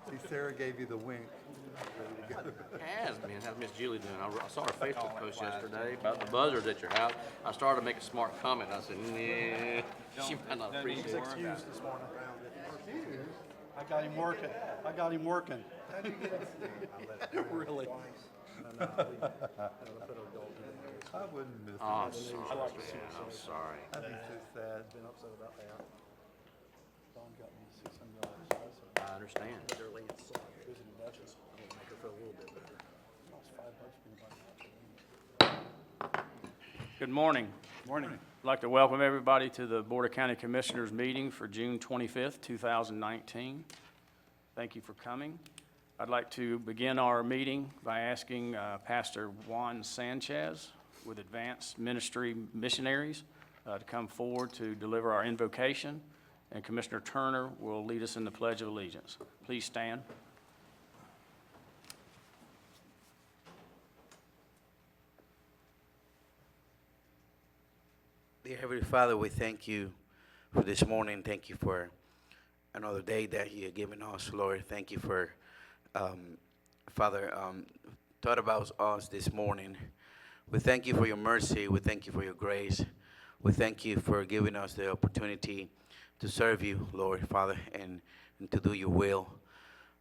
See, Sarah gave you the wink. Has been. How's Miss Julie doing? I saw her Facebook post yesterday about the buzzards at your house. I started to make a smart comment. I said, nah, she might not appreciate He's it. excused this morning. I got him working. I got him working. Really? I wouldn't miss it. Oh, I'm sorry. Yeah, I'm sorry. I'd be so sad. Been upset about that. Don got me $600. I understand. Literally, it's visiting Duchess. It'll make her feel a little bit better. Lost $5 being like that. Good morning. Morning. I'd like to welcome everybody to the Board of County Commissioners meeting for June 25th, 2019. Thank you for coming. I'd like to begin our meeting by asking Pastor Juan Sanchez with Advanced Ministry Missionaries to come forward to deliver our invocation, and Commissioner Turner will lead us in the Pledge of Allegiance. Please stand. Dear Heavenly Father, we thank you for this morning. Thank you for another day that you have given us, Lord. Thank you for, Father, thought about us this morning. We thank you for your mercy. We thank you for your grace. We thank you for giving us the opportunity to serve you, Lord, Father, and to do your will.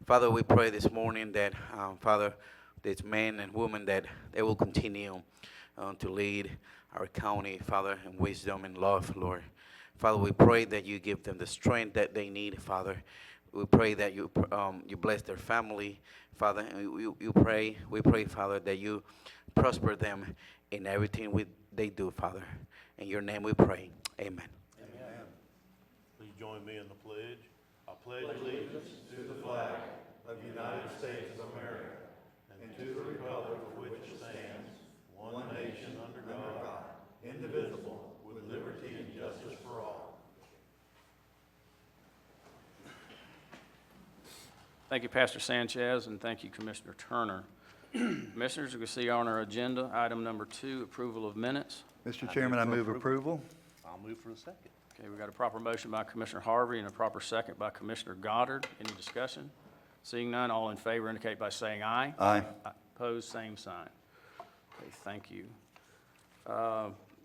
Father, we pray this morning that, Father, this men and women, that they will continue to lead our county, Father, in wisdom and love, Lord. Father, we pray that you give them the strength that they need, Father. We pray that you bless their family, Father. And we pray, Father, that you prosper them in everything they do, Father. In your name we pray. Amen. Amen. Please join me in the pledge. I pledge allegiance to the flag of the United States of America and to the republic for which it stands, one nation under God, indivisible, with liberty and justice for all. Thank you, Pastor Sanchez, and thank you, Commissioner Turner. Commissioners, you can see on our agenda, item number 2, approval of minutes. Mr. Chairman, I move approval. I'll move for a second. Okay, we've got a proper motion by Commissioner Harvey and a proper second by Commissioner Goddard. Any discussion? Seeing none, all in favor indicate by saying aye. Aye. Opposed, same sign. Okay, thank you.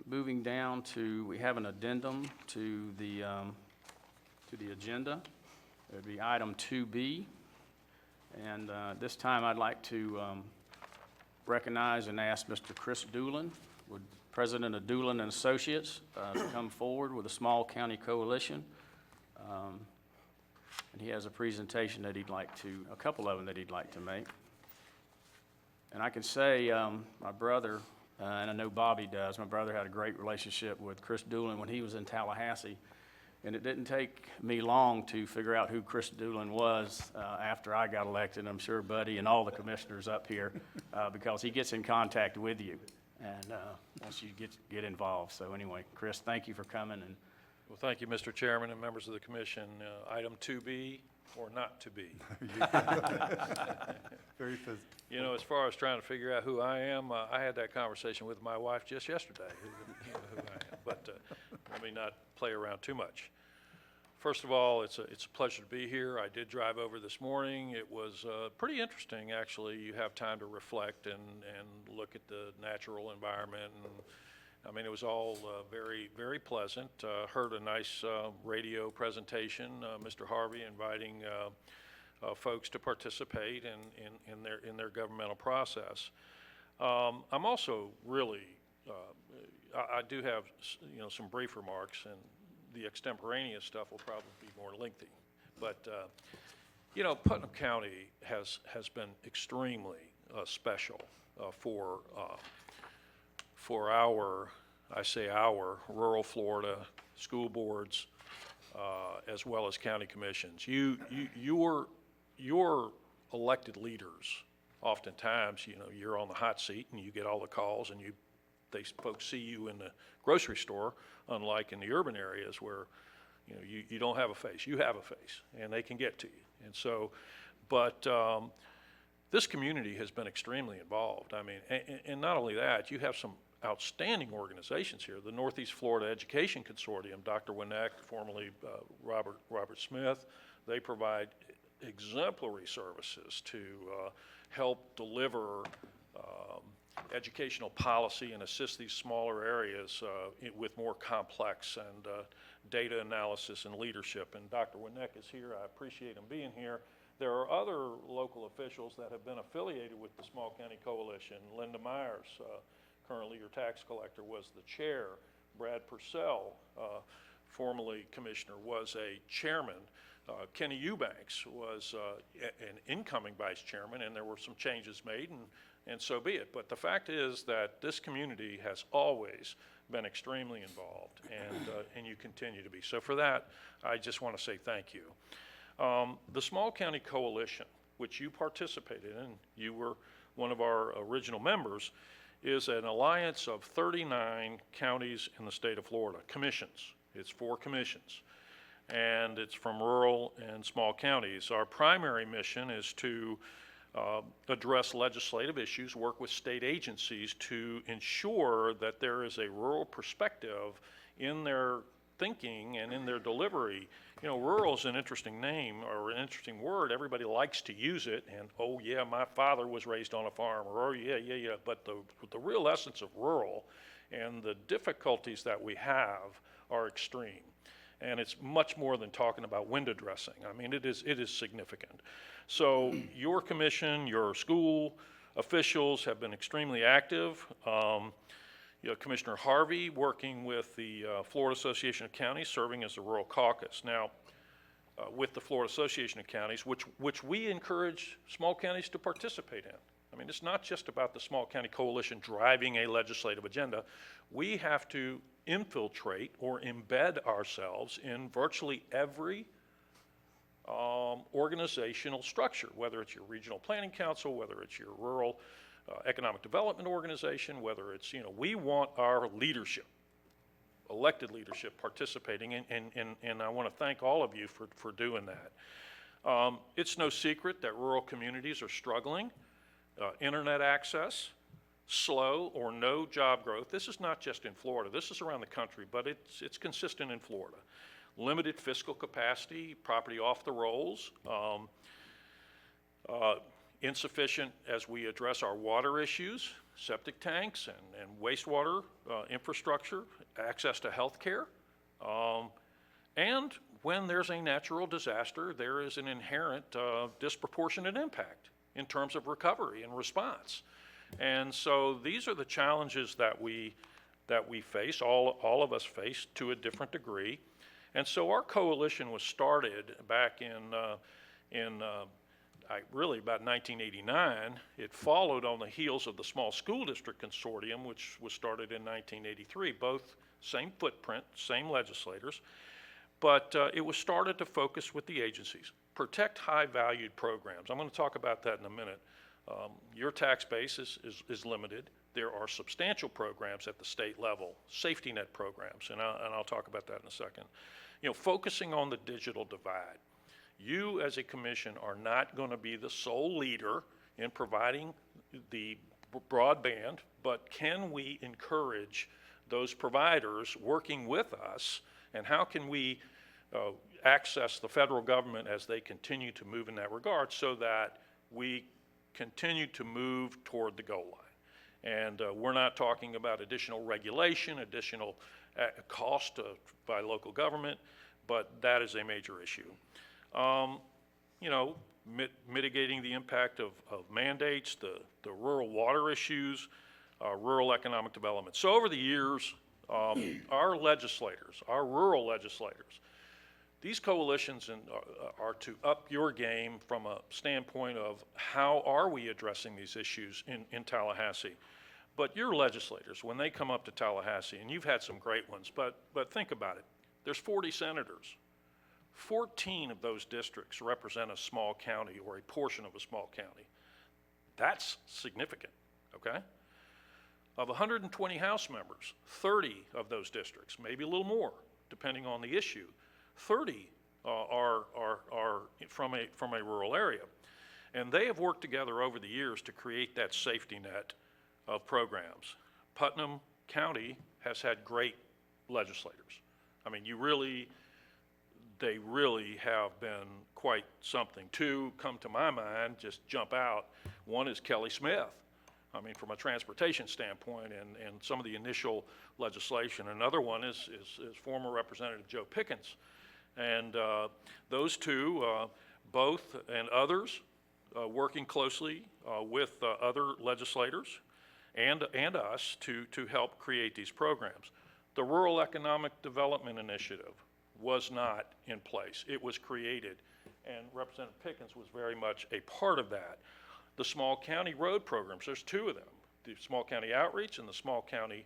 Moving down to, we have an addendum to the agenda. It would be item 2B. And this time I'd like to recognize and ask Mr. Chris Doolin, President of Doolin and Associates, to come forward with a small county coalition. And he has a presentation that he'd like to, a couple of them that he'd like to make. And I can say my brother, and I know Bobby does, my brother had a great relationship with Chris Doolin when he was in Tallahassee. And it didn't take me long to figure out who Chris Doolin was after I got elected. I'm sure Buddy and all the commissioners up here, because he gets in contact with you and once you get involved. So anyway, Chris, thank you for coming. And Well, thank you, Mr. Chairman and members of the commission. Item 2B, or not to be. Very physical. You know, as far as trying to figure out who I am, I had that conversation with my wife just yesterday, who I am. But let me not play around too much. First of all, it's a pleasure to be here. I did drive over this morning. It was pretty interesting, actually. You have time to reflect and look at the natural environment. And I mean, it was all very, very pleasant. Heard a nice radio presentation, Mr. Harvey inviting folks to participate in their governmental process. I'm also really, I do have some brief remarks, and the extemporaneous stuff will probably be more lengthy. But Putnam County has been extremely special for our, I say our, rural Florida school boards, as well as county commissions. Your elected leaders, oftentimes, you're on the hot seat and you get all the calls, and folks see you in the grocery store, unlike in the urban areas where you don't have a face. You have a face, and they can get to you. And so, but this community has been extremely involved. I mean, and not only that, you have some outstanding organizations here. The Northeast Florida Education Consortium, Dr. Winneck, formerly Robert Smith, they provide exemplary services to help deliver educational policy and assist these smaller areas with more complex and data analysis and leadership. And Dr. Winnick is here. I appreciate him being here. There are other local officials that have been affiliated with the Small County Coalition. Linda Myers, currently your tax collector, was the chair. Brad Purcell, formerly commissioner, was a chairman. Kenny Eubanks was an incoming vice chairman, and there were some changes made, and so be it. But the fact is that this community has always been extremely involved, and you continue to be. So for that, I just want to say thank you. The Small County Coalition, which you participated in, you were one of our original members, is an alliance of 39 counties in the state of Florida, commissions. It's 4 commissions, and it's from rural and small counties. Our primary mission is to address legislative issues, work with state agencies to ensure that there is a rural perspective in their thinking and in their delivery. You know, rural is an interesting name or an interesting word. Everybody likes to use it, and oh yeah, my father was raised on a farm, or oh yeah. But the real essence of rural and the difficulties that we have are extreme. And it's much more than talking about window dressing. I mean, it is significant. So your commission, your school officials have been extremely active. You know, Commissioner Harvey working with the Florida Association of Counties, serving as the Rural Caucus. Now, with the Florida Association of Counties, which we encourage small counties to participate in. I mean, it's not just about the Small County Coalition driving a legislative agenda. We have to infiltrate or embed ourselves in virtually every organizational structure, whether it's your regional planning council, whether it's your rural economic development organization, whether it's, you know, we want our leadership, elected leadership, participating, and I want to thank all of you for doing that. It's no secret that rural communities are struggling. Internet access, slow or no job growth. This is not just in Florida. This is around the country, but it's consistent in Florida. Limited fiscal capacity, property off the rolls, insufficient as we address our water issues, septic tanks and wastewater infrastructure, access to health care. And when there's a natural disaster, there is an inherent disproportionate impact in terms of recovery and response. And so these are the challenges that we face, all of us face to a different degree. And so our coalition was started back in really about 1989. It followed on the heels of the Small School District Consortium, which was started in 1983. Both same footprint, same legislators, but it was started to focus with the agencies, protect high-valued programs. I'm going to talk about that in a minute. Your tax base is limited. There are substantial programs at the state level, safety net programs, and I'll talk about that in a second. You know, focusing on the digital divide. You as a commission are not going to be the sole leader in providing the broadband, but can we encourage those providers working with us, and how can we access the federal government as they continue to move in that regard so that we continue to move toward the goal line. And we're not talking about additional regulation, additional cost by local government, but that is a major issue. You know, mitigating the impact of mandates, the rural water issues, rural economic development. So over the years, our legislators, our rural legislators, these coalitions are to up your game from a standpoint of how are we addressing these issues in Tallahassee. But your legislators, when they come up to Tallahassee, and you've had some great ones, but think about it. There's 40 senators. 14 of those districts represent a small county or a portion of a small county. That's significant, okay? Of 120 House members, 30 of those districts, maybe a little more, depending on the issue, 30 are from a rural area. And they have worked together over the years to create that safety net of programs. Putnam County has had great legislators. I mean, they really have been quite something. Two come to my mind, just jump out. One is Kelly Smith. I mean, from a transportation standpoint and some of the initial legislation. Another one is former Representative Joe Pickens. And those two, both and others, working closely with other legislators and us to help create these programs. The Rural Economic Development Initiative was not in place. It was created, and Representative Pickens was very much a part of that. The small county road programs, there's two of them, the small county outreach and the small county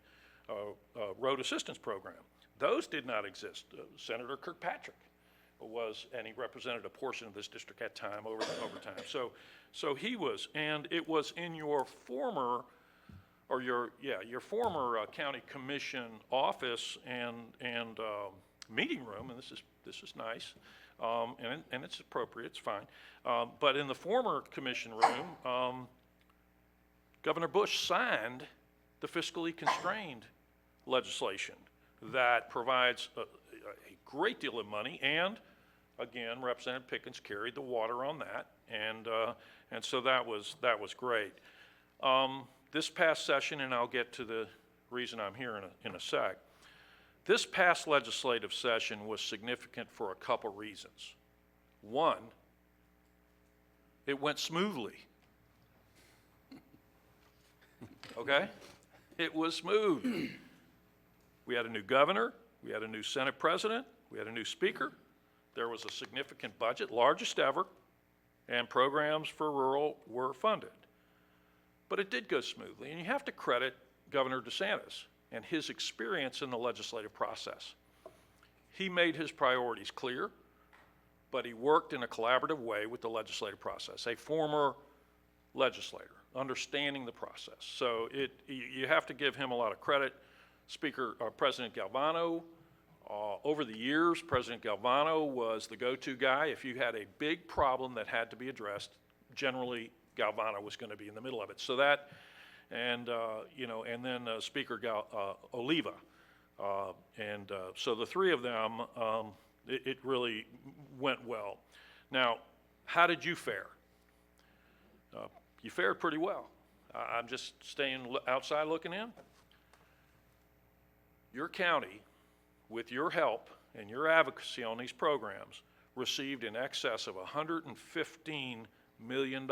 road assistance program. Those did not exist. Senator Kirkpatrick and he represented a portion of this district at time over time. So he was, and it was in your former, or your former county commission office and meeting room, and this is nice, and it's appropriate, it's fine. But in the former commission room, Governor Bush signed the fiscally constrained legislation that provides a great deal of money, and again, Representative Pickens carried the water on that, and so that was great. This past session, and I'll get to the reason I'm here in a sec. This past legislative session was significant for a couple reasons. One, it went smoothly. Okay? It was smooth. We had a new governor, we had a new Senate president, we had a new speaker. There was a significant budget, largest ever, and programs for rural were funded. But it did go smoothly, and you have to credit Governor DeSantis and his experience in the legislative process. He made his priorities clear, but he worked in a collaborative way with the legislative process, a former legislator, understanding the process. So you have to give him a lot of credit. President Galvano, over the years, President Galvano was the go-to guy. If you had a big problem that had to be addressed, generally Galvano was going to be in the middle of it. So that, and then Speaker Oliva, so the three of them, it really went well. Now, how did you fare? You fared pretty well. I'm just staying outside looking in. Your county, with your help and your advocacy on these programs, received in excess of $115 million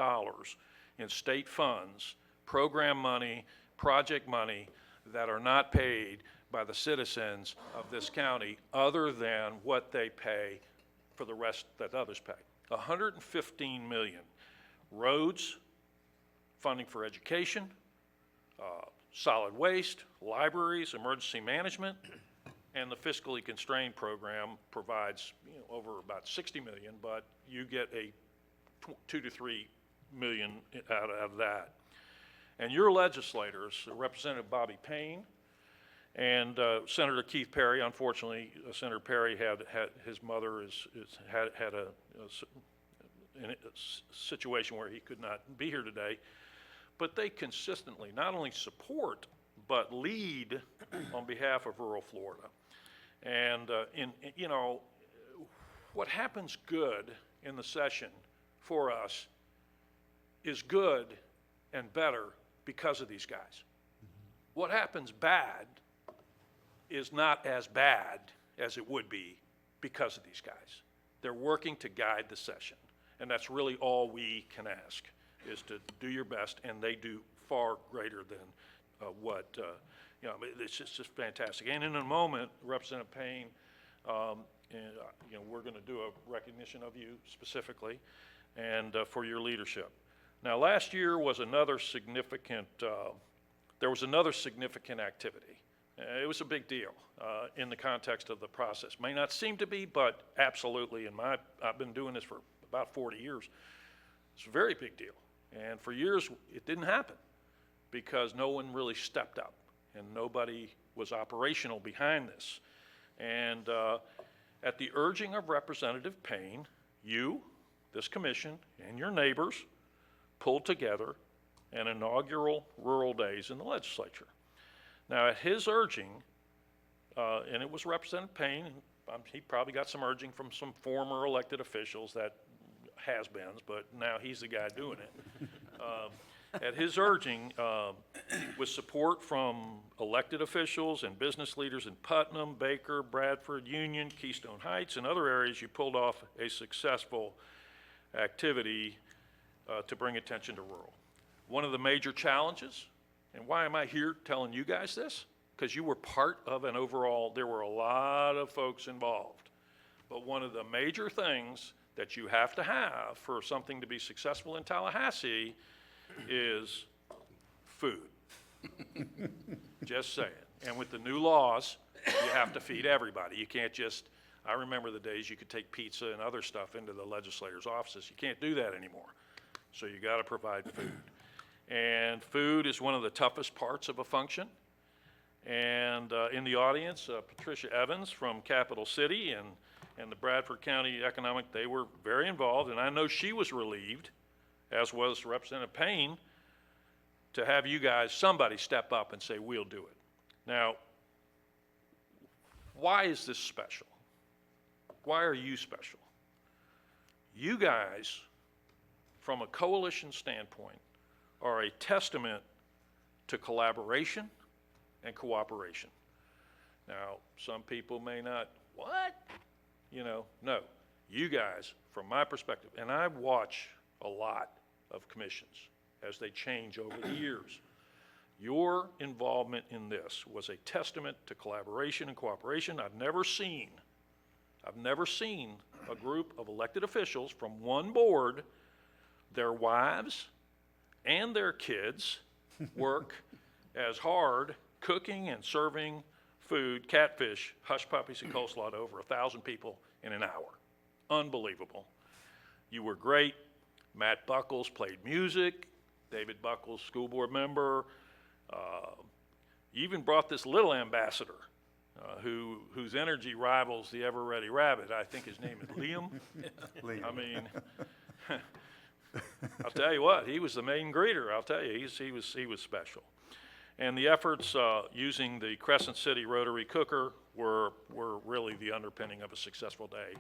in state funds, program money, project money that are not paid by the citizens of this county other than what they pay for the rest that others pay. $115 million. Roads, funding for education, solid waste, libraries, emergency management, and the fiscally constrained program provides over about $60 million, but you get a 2 to 3 million out of that. And your legislators, Representative Bobby Payne and Senator Keith Perry, unfortunately, Senator Perry had his mother had a situation where he could not be here today, but they consistently not only support but lead on behalf of rural Florida. And what happens good in the session for us is good and better because of these guys. What happens bad is not as bad as it would be because of these guys. They're working to guide the session, and that's really all we can ask, is to do your best, and they do far greater than it's just fantastic. And in a moment, Representative Payne, we're going to do a recognition of you specifically and for your leadership. Now, last year was another significant, there was another significant activity. It was a big deal in the context of the process. May not seem to be, but absolutely. I've been doing this for about 40 years. It's a very big deal. And for years, it didn't happen because no one really stepped up and nobody was operational behind this. And at the urging of Representative Payne, you, this commission, and your neighbors pulled together an inaugural Rural Days in the legislature. Now, at his urging, and it was Representative Payne, he probably got some urging from some former elected officials that has-beens, but now he's the guy doing it. At his urging, with support from elected officials and business leaders in Putnam, Baker, Bradford, Union, Keystone Heights, and other areas, you pulled off a successful activity to bring attention to rural. One of the major challenges, and why am I here telling you guys this? Because you were part of an overall, there were a lot of folks involved. But one of the major things that you have to have for something to be successful in Tallahassee is food. Just saying. And with the new laws, you have to feed everybody. You can't just, I remember the days you could take pizza and other stuff into the legislators' offices. You can't do that anymore. So you got to provide food. And food is one of the toughest parts of a function. And in the audience, Patricia Evans from Capital City and the Bradford County Economic, they were very involved. And I know she was relieved, as was Representative Payne, to have you guys, somebody step up and say, we'll do it. Now, why is this special? Why are you special? You guys, from a coalition standpoint, are a testament to collaboration and cooperation. Now, some people may not, what? No. You guys, from my perspective, and I watch a lot of commissions as they change over the years. Your involvement in this was a testament to collaboration and cooperation. I've never seen a group of elected officials from one board, their wives and their kids work as hard cooking and serving food, catfish, hush puppies, and coleslaw to over 1,000 people in an hour. Unbelievable. You were great. Matt Buckles played music. David Buckles, school board member. You even brought this little ambassador whose energy rivals the ever-ready rabbit. I think his name is Liam. Liam. I mean, I'll tell you what, he was the main greeter. I'll tell you, he was special. And the efforts using the Crescent City Rotary Cooker were really the underpinning of a successful day.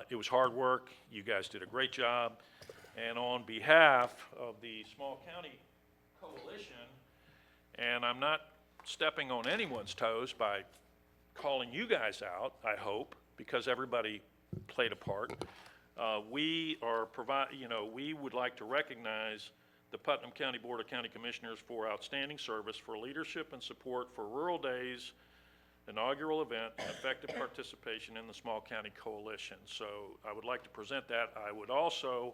It was hard work. You guys did a great job. And on behalf of the Small County Coalition, and I'm not stepping on anyone's toes by calling you guys out, I hope, because everybody played a part. We would like to recognize the Putnam County Board of County Commissioners for outstanding service, for leadership and support for Rural Days inaugural event and effective participation in the Small County Coalition. So I would like to present that. I would also,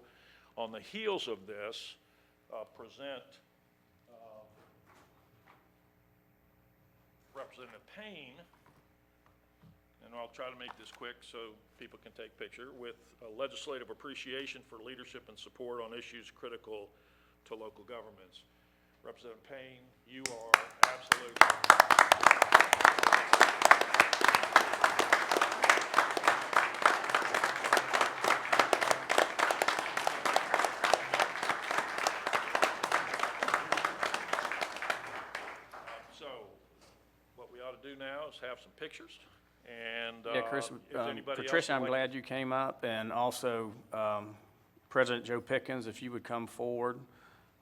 on the heels of this, present Representative Payne, and I'll try to make this quick so people can take a picture, with legislative appreciation for leadership and support on issues critical to local governments. Representative Payne, you are absolutely. So, what we ought to do now is have some pictures. And Yeah, Chris, if anybody else Patricia, would I'm like- glad you came up, and also President Joe Pickens, if you would come forward,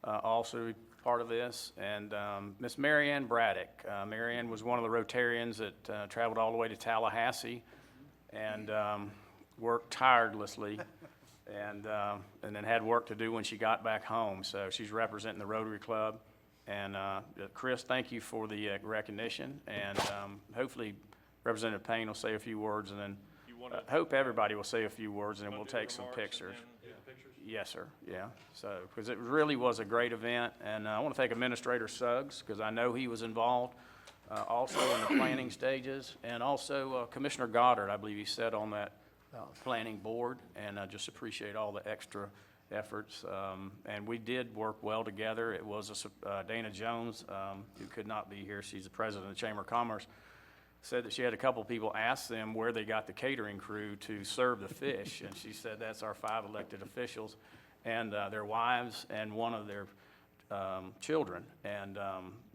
also part of this, and Miss Mary Ann Braddock. Mary Ann was one of the Rotarians that traveled all the way to Tallahassee and worked tirelessly, and then had work to do when she got back home. So she's representing the Rotary Club. And Chris, thank you for the recognition, and hopefully Representative Payne will say a few words, and then I hope everybody will say a few words, and then we'll take some pictures. Yes, sir, yeah. So, because it really was a great event, and I want to thank Administrator Suggs, because I know he was involved also in the planning stages, and also Commissioner Goddard, I believe he sat on that planning board, and I just appreciate all the extra efforts. And we did work well together. It was Dana Jones, who could not be here. She's the president of the Chamber of Commerce. Said that she had a couple people ask them where they got the catering crew to serve the fish, and she said that's our 5 elected officials and their wives and one of their children. And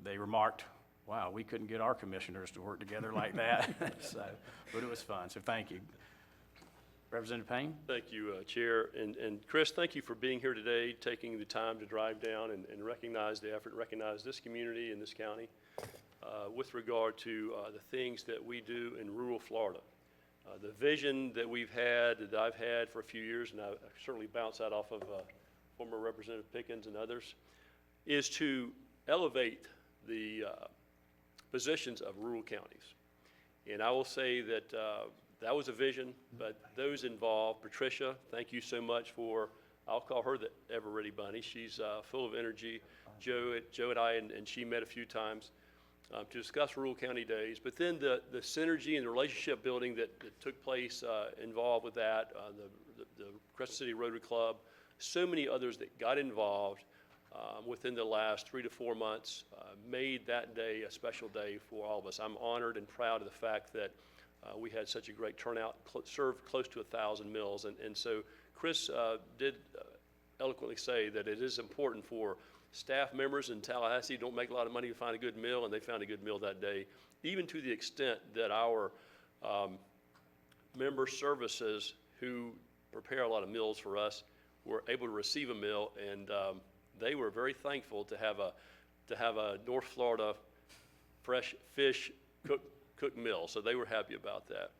they remarked, wow, we couldn't get our commissioners to work together like that. So, but it was fun, so thank you. Representative Payne? Thank you, Chair. And Chris, thank you for being here today, taking the time to drive down and recognize the effort, recognize this community and this county with regard to the things that we do in rural Florida. The vision that we've had, that I've had for a few years, and I certainly bounce that off of former Representative Pickens and others, is to elevate the positions of rural counties. And I will say that that was a vision, but those involved, Patricia, thank you so much for, I'll call her the ever-ready bunny. She's full of energy. Joe and I, and she met a few times to discuss rural county days. But then the synergy and the relationship building that took place involved with that, the Crescent City Rotary Club, so many others that got involved within the last 3 to 4 months made that day a special day for all of us. I'm honored and proud of the fact that we had such a great turnout, served close to 1,000 meals. And so Chris did eloquently say that it is important for staff members in Tallahassee who don't make a lot of money to find a good meal, and they found a good meal that day, even to the extent that our member services who prepare a lot of meals for us were able to receive a meal, and they were very thankful to have a North Florida fresh fish cooked meal, so they were happy about that.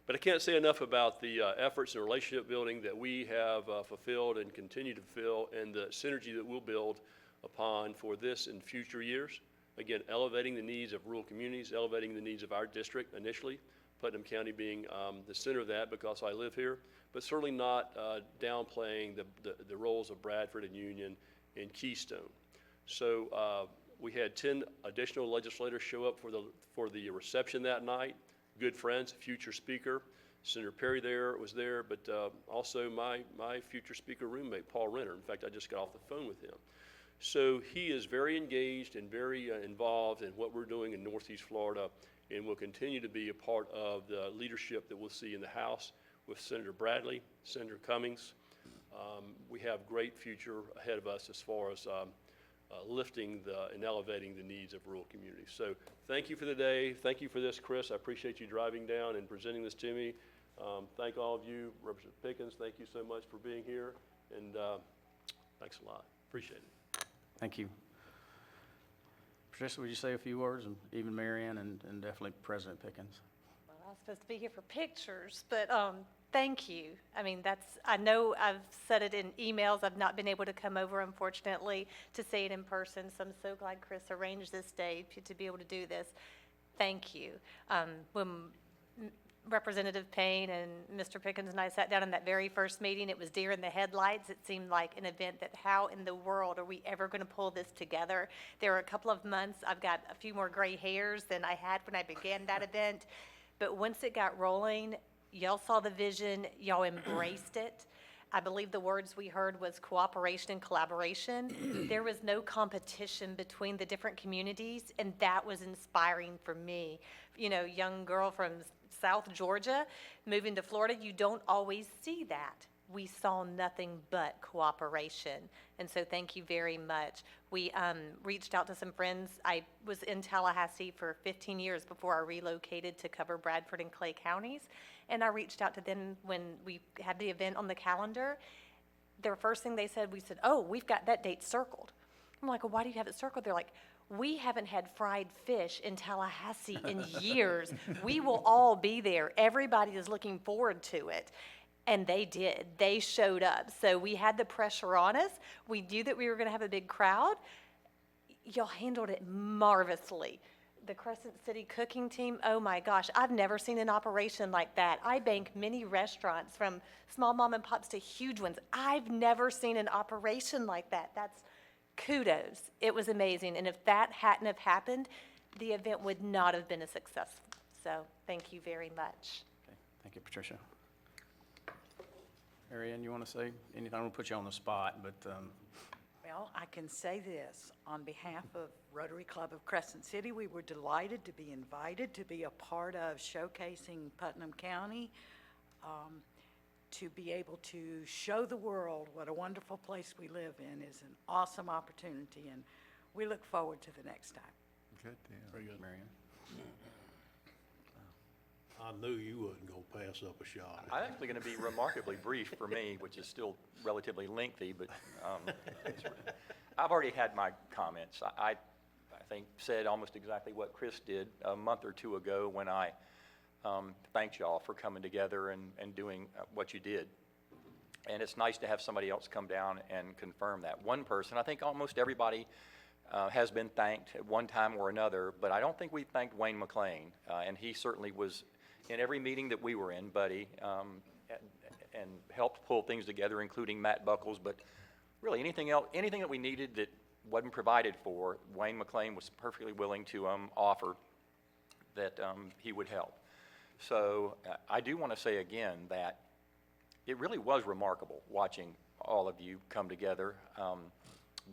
But I can't say enough about the efforts and relationship building that we have fulfilled and continue to fulfill, and the synergy that we'll build upon for this in future years. Again, elevating the needs of rural communities, elevating the needs of our district initially, Putnam County being the center of that because I live here, but certainly not downplaying the roles of Bradford and Union and Keystone. So we had 10 additional legislators show up for the reception that night. Good friends, future speaker. Senator Perry was there, but also my future speaker roommate, Paul Renner. In fact, I just got off the phone with him. So he is very engaged and very involved in what we're doing in Northeast Florida, and will continue to be a part of the leadership that we'll see in the House with Senator Bradley, Senator Cummings. We have great future ahead of us as far as lifting and elevating the needs of rural communities. So thank you for the day. Thank you for this, Chris. I appreciate you driving down and presenting this to me. Thank all of you. Representative Pickens, thank you so much for being here, and thanks a lot. Appreciate it. Thank you. Patricia, would you say a few words, and even Marianne and definitely President Pickens? Well, I was supposed to be here for pictures, but thank you. I mean, I know I've said it in emails. I've not been able to come over, unfortunately, to say it in person, so I'm so glad Chris arranged this day to be able to do this. Thank you. When Representative Payne and Mr. Pickens and I sat down in that very first meeting, it was deer in the headlights. It seemed like an event that how in the world are we ever going to pull this together? There are a couple of months, I've got a few more gray hairs than I had when I began that event. But once it got rolling, y'all saw the vision, y'all embraced it. I believe the words we heard was cooperation and collaboration. There was no competition between the different communities, and that was inspiring for me. You know, young girl from South Georgia moving to Florida, you don't always see that. We saw nothing but cooperation, and so thank you very much. We reached out to some friends. I was in Tallahassee for 15 years before I relocated to cover Bradford and Clay counties, and I reached out to them when we had the event on the calendar. Their first thing they said, we said, oh, we've got that date circled. I'm like, well, why do you have it circled? They're like, we haven't had fried fish in Tallahassee in years. We will all be there. Everybody is looking forward to it. And they did. They showed up. So we had the pressure on us. We knew that we were going to have a big crowd. Y'all handled it marvelously. The Crescent City cooking team, oh my gosh, I've never seen an operation like that. I bank many restaurants, from small mom and pops to huge ones. I've never seen an operation like that. That's kudos. It was amazing. And if that hadn't have happened, the event would not have been as successful. So thank you very much. Okay. Thank you, Patricia. Marianne, you want to say anything? I don't want to put you on the spot, but Well, I can say this. On behalf of Rotary Club of Crescent City, we were delighted to be invited to be a part of showcasing Putnam County, to be able to show the world what a wonderful place we live in is an awesome opportunity, and we look forward to the next time. Good deal. very good, Marianne. I knew you wasn't gonna pass up a shot. I'm actually going to be remarkably brief for me, which is still relatively lengthy, but I've already had my comments. I think said almost exactly what Chris did a month or two ago when I thanked y'all for coming together and doing what you did. And it's nice to have somebody else come down and confirm that. One person, I think almost everybody has been thanked at one time or another, but I don't think we thanked Wayne McLean. And he certainly was in every meeting that we were in, Buddy, and helped pull things together, including Matt Buckles. But really, anything else, anything that we needed that wasn't provided for, Wayne McLean was perfectly willing to offer that he would help. So I do want to say again that it really was remarkable watching all of you come together.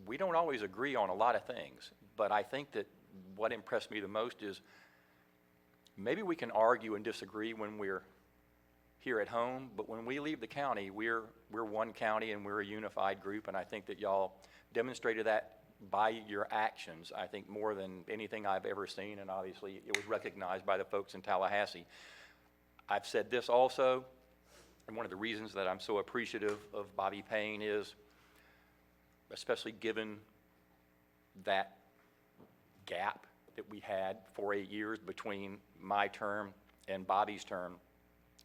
We don't always agree on a lot of things, but I think that what impressed me the most is maybe we can argue and disagree when we're here at home, but when we leave the county, we're one county and we're a unified group, and I think that y'all demonstrated that by your actions, I think more than anything I've ever seen, and obviously it was recognized by the folks in Tallahassee. I've said this also, and one of the reasons that I'm so appreciative of Bobby Payne is, especially given that gap that we had for 8 years between my term and Bobby's term,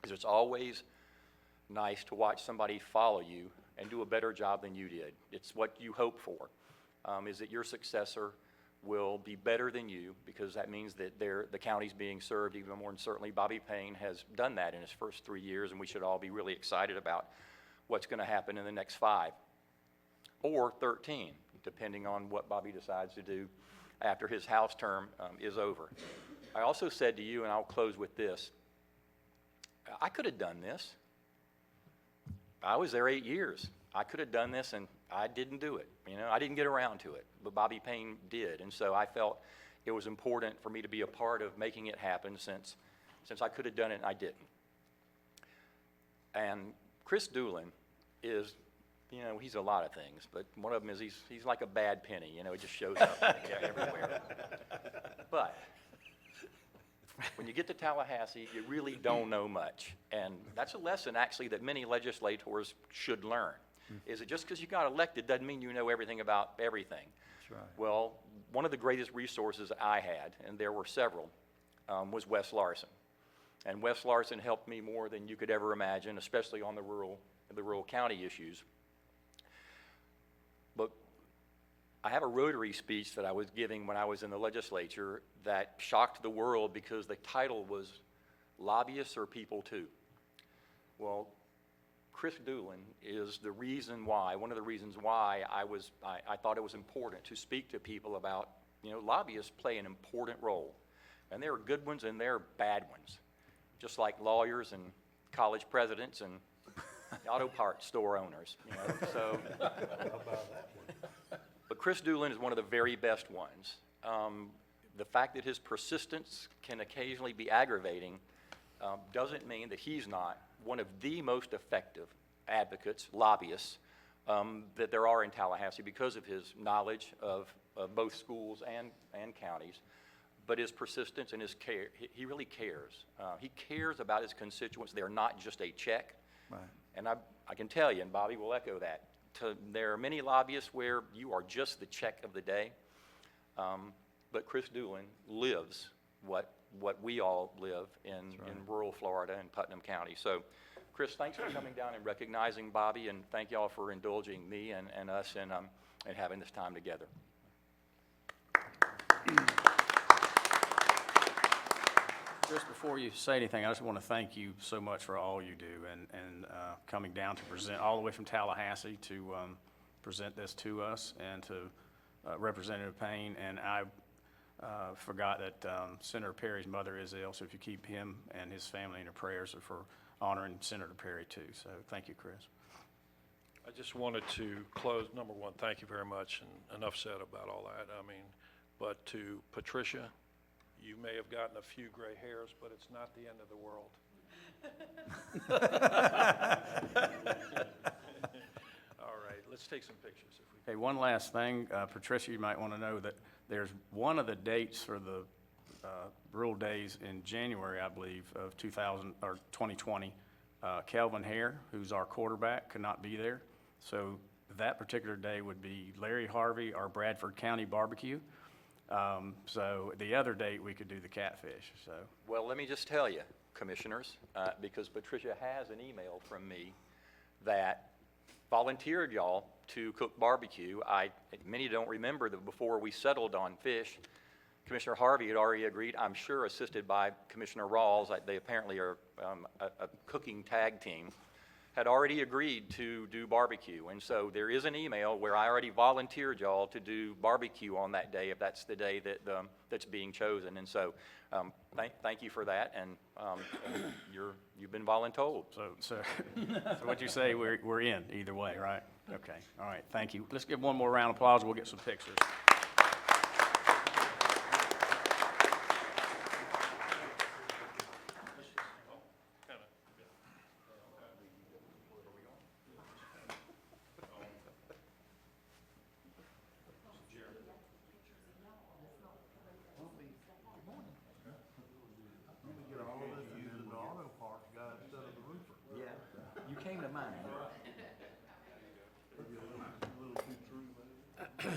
is it's always nice to watch somebody follow you and do a better job than you did. It's what you hope for, is that your successor will be better than you, because that means that the county's being served even more, and certainly Bobby Payne has done that in his first 3 years, and we should all be really excited about what's going to happen in the next 5 or 13, depending on what Bobby decides to do after his House term is over. I also said to you, and I'll close with this, I could have done this. I was there 8 years. I could have done this, and I didn't do it. You know, I didn't get around to it, but Bobby Payne did, and so I felt it was important for me to be a part of making it happen since I could have done it and I didn't. And Chris Doolin is, you know, he's a lot of things, but one of them is he's like a bad penny. You know, it just shows up everywhere. But when you get to Tallahassee, you really don't know much, and that's a lesson actually that many legislators should learn. Is it just because you got elected doesn't mean you know everything about everything? That's right. Well, one of the greatest resources I had, and there were several, was Wes Larson. And Wes Larson helped me more than you could ever imagine, especially on the rural county issues. But I have a Rotary speech that I was giving when I was in the legislature that shocked the world because the title was Lobbyists or People Too. Well, Chris Doolin is the reason why, one of the reasons why I thought it was important to speak to people about, you know, lobbyists play an important role. And there are good ones and there are bad ones, just like lawyers and college presidents and auto parts store owners, you know, so. But Chris Doolin is one of the very best ones. The fact that his persistence can occasionally be aggravating doesn't mean that he's not one of the most effective advocates, lobbyists, that there are in Tallahassee because of his knowledge of both schools and counties, but his persistence and his care, he really cares. He cares about his constituents. They're not just a check. Right. And I can tell you, and Bobby will echo that, there are many lobbyists where you are just the check of the day, but Chris Doolin lives what we all live in rural Florida and Putnam County. So, Chris, thanks for coming down and recognizing Bobby, and thank y'all for indulging me and us and having this time together. Chris, before you say anything, I just want to thank you so much for all you do and coming down to present all the way from Tallahassee to present this to us, and to Representative Payne. And I forgot that Senator Perry's mother is ill, so if you keep him and his family in your prayers for honoring Senator Perry too. So thank you, Chris. I just wanted to close, number one, thank you very much, and enough said about all that. I mean, but to Patricia, you may have gotten a few gray hairs, but it's not the end of the world. All right, let's take some pictures if we can. Okay, one last thing, Patricia, you might want to know that there's one of the dates for the rule days in January, I believe, of 2020, Kelvin Hare, who's our quarterback, could not be there. So that particular day would be Larry Harvey, our Bradford County barbecue. So the other date, we could do the catfish, so. Well, let me just tell you, commissioners, because Patricia has an email from me that volunteered y'all to cook barbecue. Many don't remember that before we settled on fish, Commissioner Harvey had already agreed, I'm sure assisted by Commissioner Rawls, they apparently are a cooking tag team, had already agreed to do barbecue. And so there is an email where I already volunteered y'all to do barbecue on that day, if that's the day that, that's being chosen. And so thank you for that, and you've been voluntold. So what you say, we're in either way, right? Okay, all right, thank you. Let's give one more round of applause, we'll get some pictures. Get all of this using the auto parts guy instead of the roofer. Yeah, you came to mind. A little too true, maybe.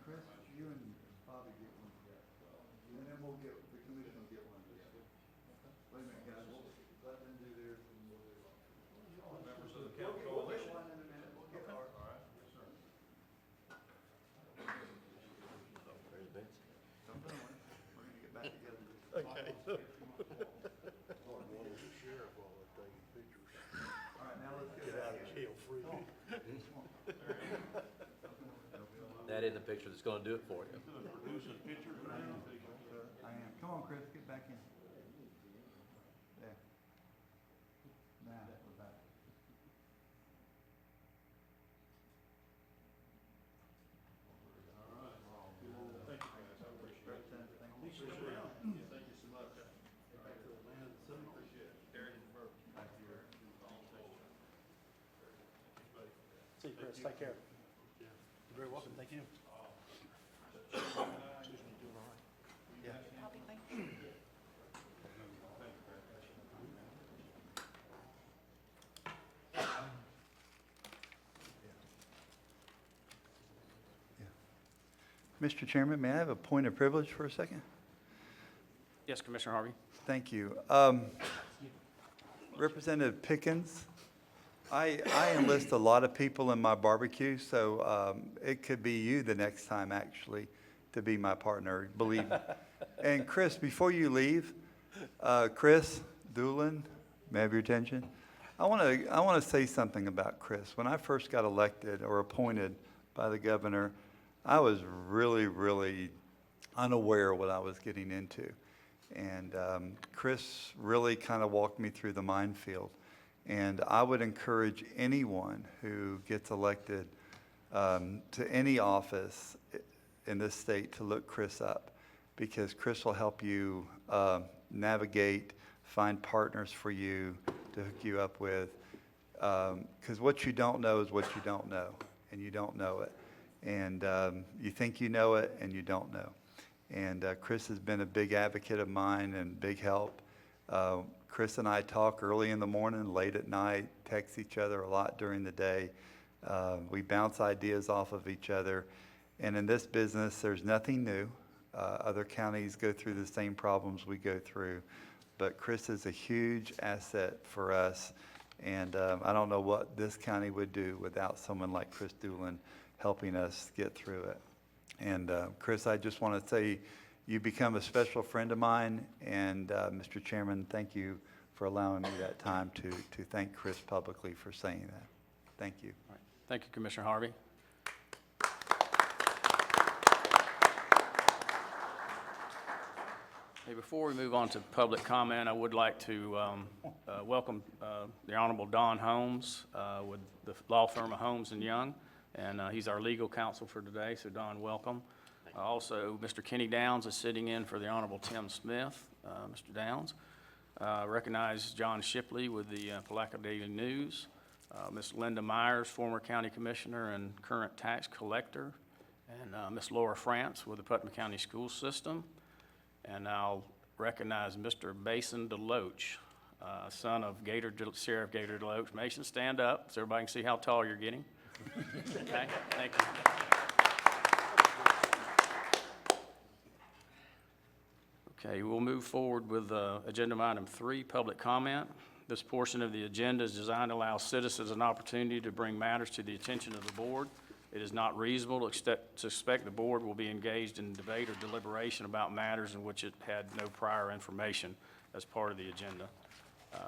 Chris, you and Bobby get one. And then we'll get, the commission will get one. Wait a minute, guys, we'll let them do theirs and we'll do ours. Members of the county coalition. We'll get one in a minute, we'll get ours. All right, yes, sir. Don't go away. We're gonna get back together. Okay. Sheriff while they're taking pictures. All right, now let's Get out of jail free. That isn't the picture that's gonna do it for you. Producing pictures now. I am. Come on, Chris, get back in. There. Now, we're back. Thank you, guys, I appreciate it. Thank you. Thank you so much. Appreciate it. See you, Chris. Take care. You're very welcome. Thank you. Mr. Chairman, may I have a point of privilege for a second? Yes, Commissioner Harvey? Thank you. Representative Pickens, I enlist a lot of people in my barbecue, so it could be you the next time, actually, to be my partner, believe me. And Chris, before you leave, Chris Doolin, may I have your attention? I want to say something about Chris. When I first got elected or appointed by the governor, I was really, really unaware of what I was getting into. And Chris really kind of walked me through the minefield. And I would encourage anyone who gets elected to any office in this state to look Chris up, because Chris will help you navigate, find partners for you to hook you up with. Because what you don't know is what you don't know, and you don't know it. And you think you know it, and you don't know. And Chris has been a big advocate of mine and big help. Chris and I talk early in the morning, late at night, text each other a lot during the day. We bounce ideas off of each other. And in this business, there's nothing new. Other counties go through the same problems we go through. But Chris is a huge asset for us. And I don't know what this county would do without someone like Chris Doolin helping us get through it. And Chris, I just want to say you become a special friend of mine. And Mr. Chairman, thank you for allowing me that time to thank Chris publicly for saying that. Thank you. All right. Thank you, Commissioner Harvey. Hey, before we move on to public comment, I would like to welcome the Honorable Don Holmes with the law firm of Holmes and Young, and he's our legal counsel for today, so Don, welcome. Also, Mr. Kenny Downs is sitting in for the Honorable Tim Smith. Mr. Downs. Recognize John Shipley with the Palaca Daily News, Ms. Linda Myers, former county commissioner and current tax collector, and Ms. Laura France with the Putnam County School System. And I'll recognize Mr. Mason DeLoach, son of Sheriff Gator DeLoach. Mason, stand up so everybody can see how tall you're getting. Okay, thank you. Okay, we'll move forward with agenda item 3, public comment. This portion of the agenda is designed to allow citizens an opportunity to bring matters to the attention of the board. It is not reasonable to expect the board will be engaged in debate or deliberation about matters in which it had no prior information as part of the agenda.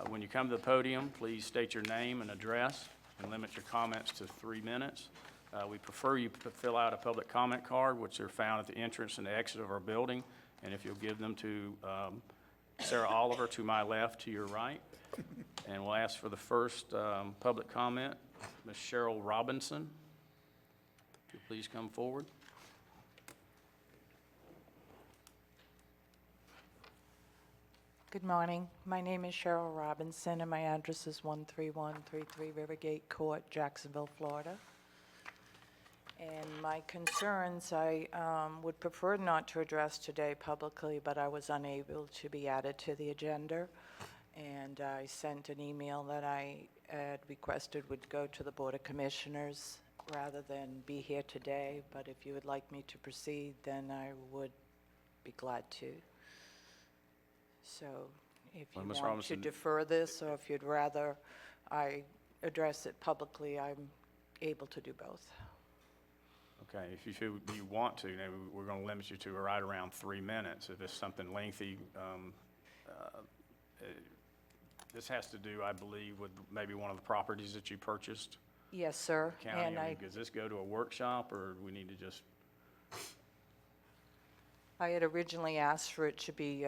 When you come to the podium, please state your name and address and limit your comments to 3 minutes. We prefer you fill out a public comment card, which are found at the entrance and the exit of our building. And if you'll give them to Sarah Oliver to my left, to your right. And we'll ask for the first public comment, Ms. Cheryl Robinson. If you'll please come forward. Good morning. My name is Cheryl Robinson, and my address is 13133 Rivergate Court, Jacksonville, Florida. And my concerns, I would prefer not to address today publicly, but I was unable to be added to the agenda. And I sent an email that I had requested would go to the Board of Commissioners rather than be here today. But if you would like me to proceed, then I would be glad to. So if you Well, Ms. want to Robinson- defer this, or if you'd rather I address it publicly, I'm able to do both. Okay, if you feel you want to, then we're going to limit you to right around 3 minutes. If it's something lengthy, this has to do, I believe, with maybe one of the properties that you purchased. Yes, sir. County, And I mean, does this go to a workshop, or do we need to just? I had originally asked for it to be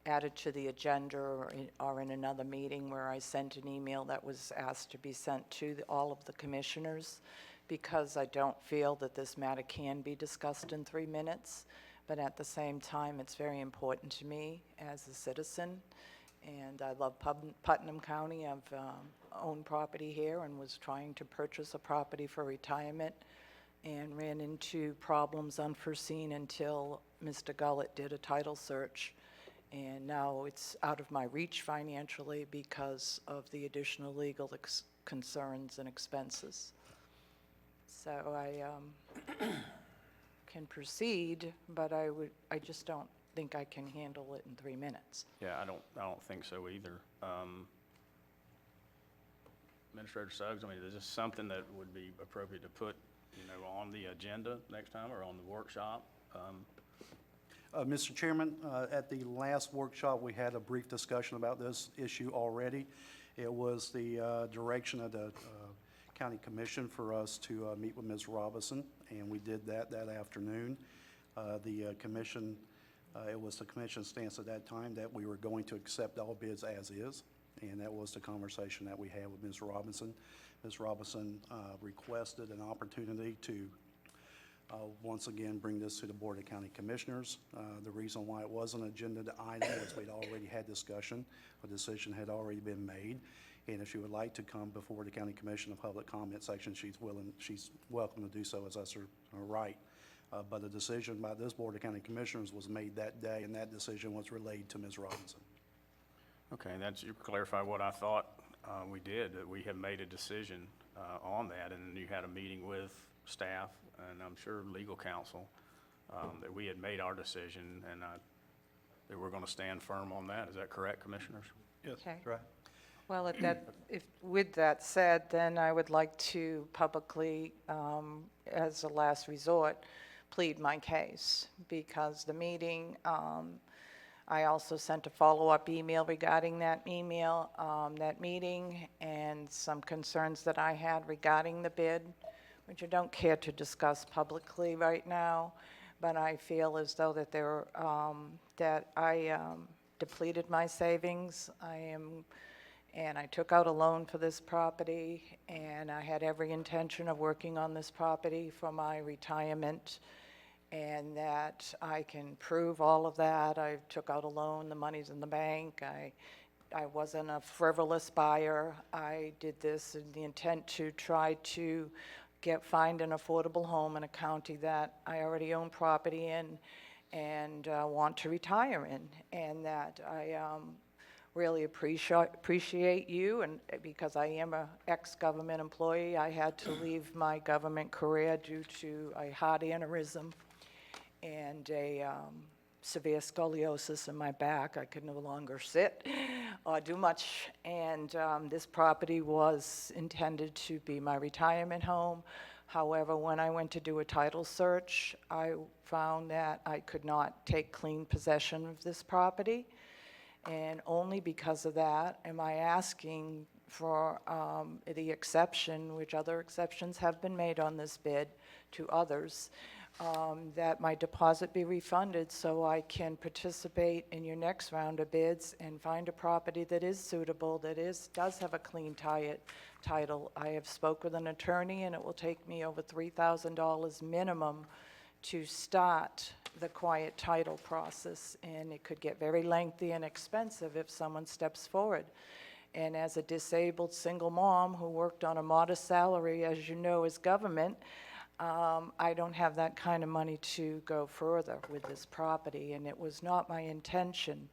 added to the agenda or in another meeting, where I sent an email that was asked to be sent to all of the commissioners, because I don't feel that this matter can be discussed in 3 minutes. But at the same time, it's very important to me as a citizen, and I love Putnam County. I've owned property here and was trying to purchase a property for retirement and ran into problems unforeseen until Mr. Gullett did a title search. And now it's out of my reach financially because of the additional legal concerns and expenses. So I can proceed, but I just don't think I can handle it in 3 minutes. Yeah, I don't think so either. Administrator Suggs, I mean, is this something that would be appropriate to put, on the agenda next time or on the workshop? Mr. Chairman, at the last workshop, we had a brief discussion about this issue already. It was the direction of the County Commission for us to meet with Ms. Robinson, and we did that afternoon. The commission, it was the commission's stance at that time that we were going to accept all bids as is, and that was the conversation that we had with Ms. Robinson. Ms. Robinson requested an opportunity to once again bring this to the Board of County Commissioners. The reason why it was an agenda item was we'd already had discussion. A decision had already been made. And if she would like to come before the County Commission, the public comment section, she's welcome to do so, as that's her right. But a decision by this Board of County Commissioners was made that day, and that decision was relayed to Ms. Robinson. Okay, you clarify what I thought we did, that we have made a decision on that, and you had a meeting with staff and I'm sure legal counsel, that we had made our decision, and that we're going to stand firm on that. Is that correct, Commissioners? Yes, Okay. right. Well, with that said, then I would like to publicly, as a last resort, plead my case, because the meeting, I also sent a follow-up email regarding that meeting, and some concerns that I had regarding the bid, which I don't care to discuss publicly right now, but I feel as though that that I depleted my savings. And I took out a loan for this property, and I had every intention of working on this property for my retirement, and that I can prove all of that. I took out a loan, the money's in the bank. I wasn't a frivolous buyer. I did this in the intent to try to find an affordable home in a county that I already own property in and want to retire in, and that I really appreciate you, and because I am a ex-government employee, I had to leave my government career due to a heart aneurysm and a severe scoliosis in my back. I could no longer sit or do much, and this property was intended to be my retirement home. However, when I went to do a title search, I found that I could not take clean possession of this property. And only because of that am I asking for the exception, which other exceptions have been made on this bid to others, that my deposit be refunded so I can participate in your next round of bids and find a property that is suitable, that does have a clean title. I have spoke with an attorney, and it will take me over $3,000 minimum to start the quiet title process, and it could get very lengthy and expensive if someone steps forward. And as a disabled single mom who worked on a modest salary, as you know, as government, I don't have that kind of money to go further with this property, and it was not my intention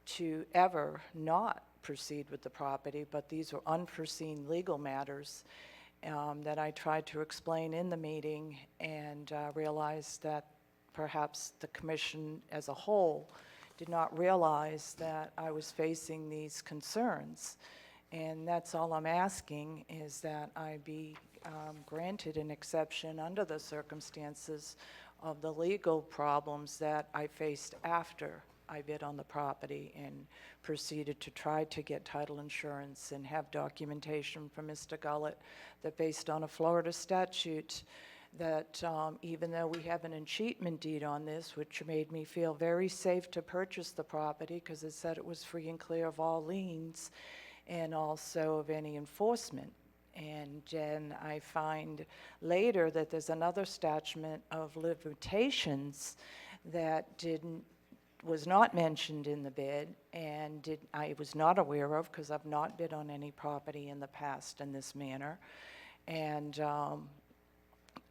to ever not proceed with the property, but these were unforeseen legal matters that I tried to explain in the meeting, and realized that perhaps the commission as a whole did not realize that I was facing these concerns. And that's all I'm asking, is that I be granted an exception under the circumstances of the legal problems that I faced after I bid on the property and proceeded to try to get title insurance and have documentation from Mr. Gullett that, based on a Florida statute, that even though we have an enchantment deed on this, which made me feel very safe to purchase the property because it said it was free and clear of all liens and also of any enforcement. And then I find later that there's another statute of limitations that was not mentioned in the bid, and I was not aware of, because I've not bid on any property in the past in this manner. And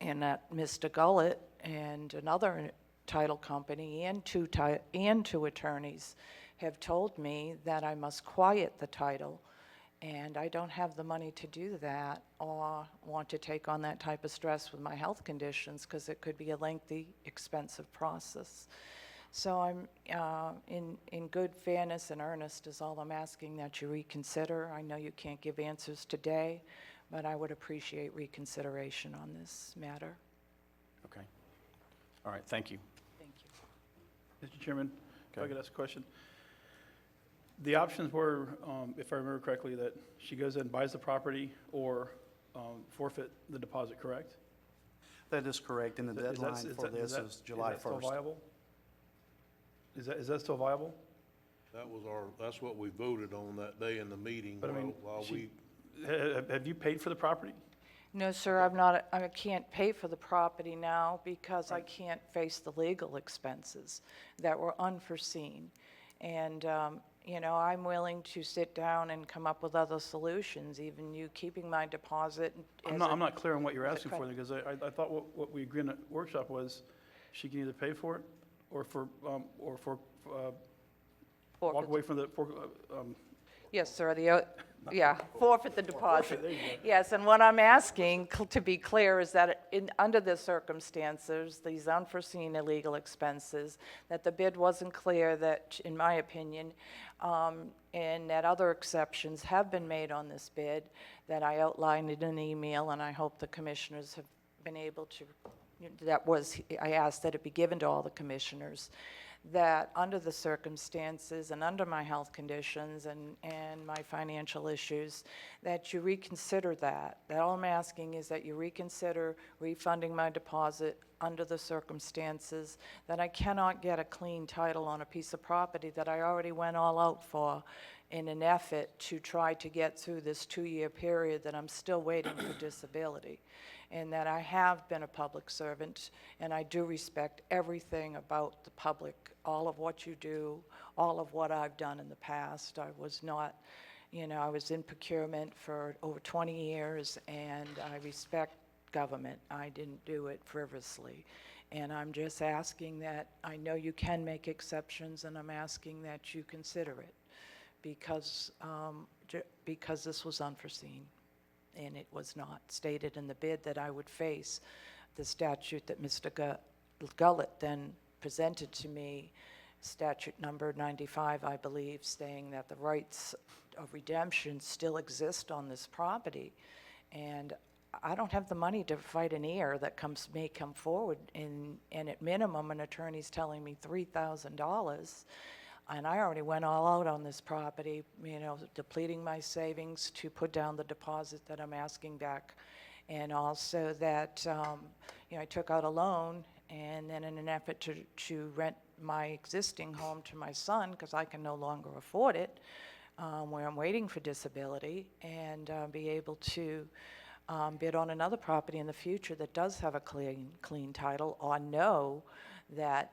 that Mr. Gullett and another title company and two attorneys have told me that I must quiet the title, and I don't have the money to do that or want to take on that type of stress with my health conditions, because it could be a lengthy, expensive process. So I'm, in good fairness and earnest, is all I'm asking that you reconsider. I know you can't give answers today, but I would appreciate reconsideration on this matter. Okay. All right, thank you. Thank you. Mr. Chairman, if I Okay. could ask a question. The options were, if I remember correctly, that she goes and buys the property or forfeit the deposit, correct? That is correct, and the deadline for this is July 1st. Is that still viable? Is that still viable? That's what we voted on that day in the meeting But I mean, while we. Have you paid for the property? No, sir, I can't pay for the property now because I can't face the legal expenses that were unforeseen. And, I'm willing to sit down and come up with other solutions, even you keeping my deposit. I'm not clear on what you're asking for, because I thought what we agreed in the workshop was she can either pay for it or walk away from the, Yes, sir, forfeit the deposit. Yes, and what I'm asking, to be clear, is that under the circumstances, these unforeseen illegal expenses, that the bid wasn't clear, that, in my opinion, and that other exceptions have been made on this bid, that I outlined in an email, and I hope the commissioners have been able to, I asked that it be given to all the commissioners, that under the circumstances and under my health conditions and my financial issues, that you reconsider that. That all I'm asking is that you reconsider refunding my deposit under the circumstances, that I cannot get a clean title on a piece of property that I already went all out for in an effort to try to get through this 2-year period that I'm still waiting for disability. And that I have been a public servant, and I do respect everything about the public, all of what you do, all of what I've done in the past. I was not, I was in procurement for over 20 years, and I respect government. I didn't do it frivolously. And I'm just asking that, I know you can make exceptions, and I'm asking that you consider it, because this was unforeseen. And it was not stated in the bid that I would face the statute that Mr. Gullett then presented to me, statute number 95, I believe, saying that the rights of redemption still exist on this property. And I don't have the money to fight an heir that may come forward, and at minimum, an attorney's telling me $3,000. And I already went all out on this property, depleting my savings to put down the deposit that I'm asking back. And also that, I took out a loan, and then in an effort to rent my existing home to my son, because I can no longer afford it, where I'm waiting for disability, and be able to bid on another property in the future that does have a clean title, or know that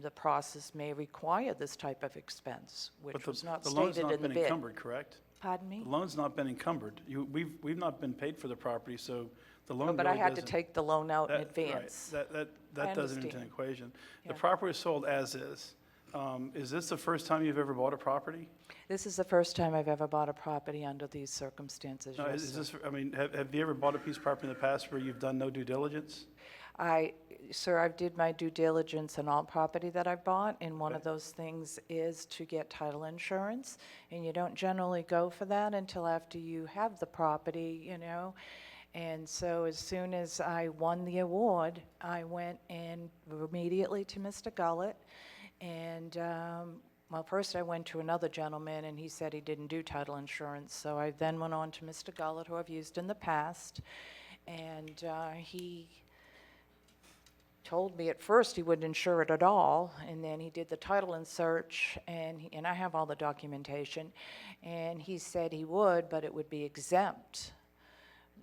the process may require this type of expense, which was not stated in the bid. The loan's not been encumbered, correct? Pardon me? The loan's not been encumbered. We've not been paid for the property, so the loan No, but I really had to doesn't- take the loan out in Right, advance. That I doesn't enter the understand. equation. The Yeah. property is sold as is. Is this the first time you've ever bought a property? This is the first time I've ever bought a property under these circumstances, No, yes, is sir. this, have you ever bought a piece of property in the past where you've done no due diligence? Sir, I did my due diligence on all property that I bought, and one of those things is to get title insurance, and you don't generally go for that until after you have the property, And so as soon as I won the award, I went in immediately to Mr. Gullett, and, well, first I went to another gentleman, and he said he didn't do title insurance, so I then went on to Mr. Gullett, who I've used in the past, and he told me at first he wouldn't insure it at all, and then he did the title and search, and I have all the documentation, and he said he would, but it would be exempt.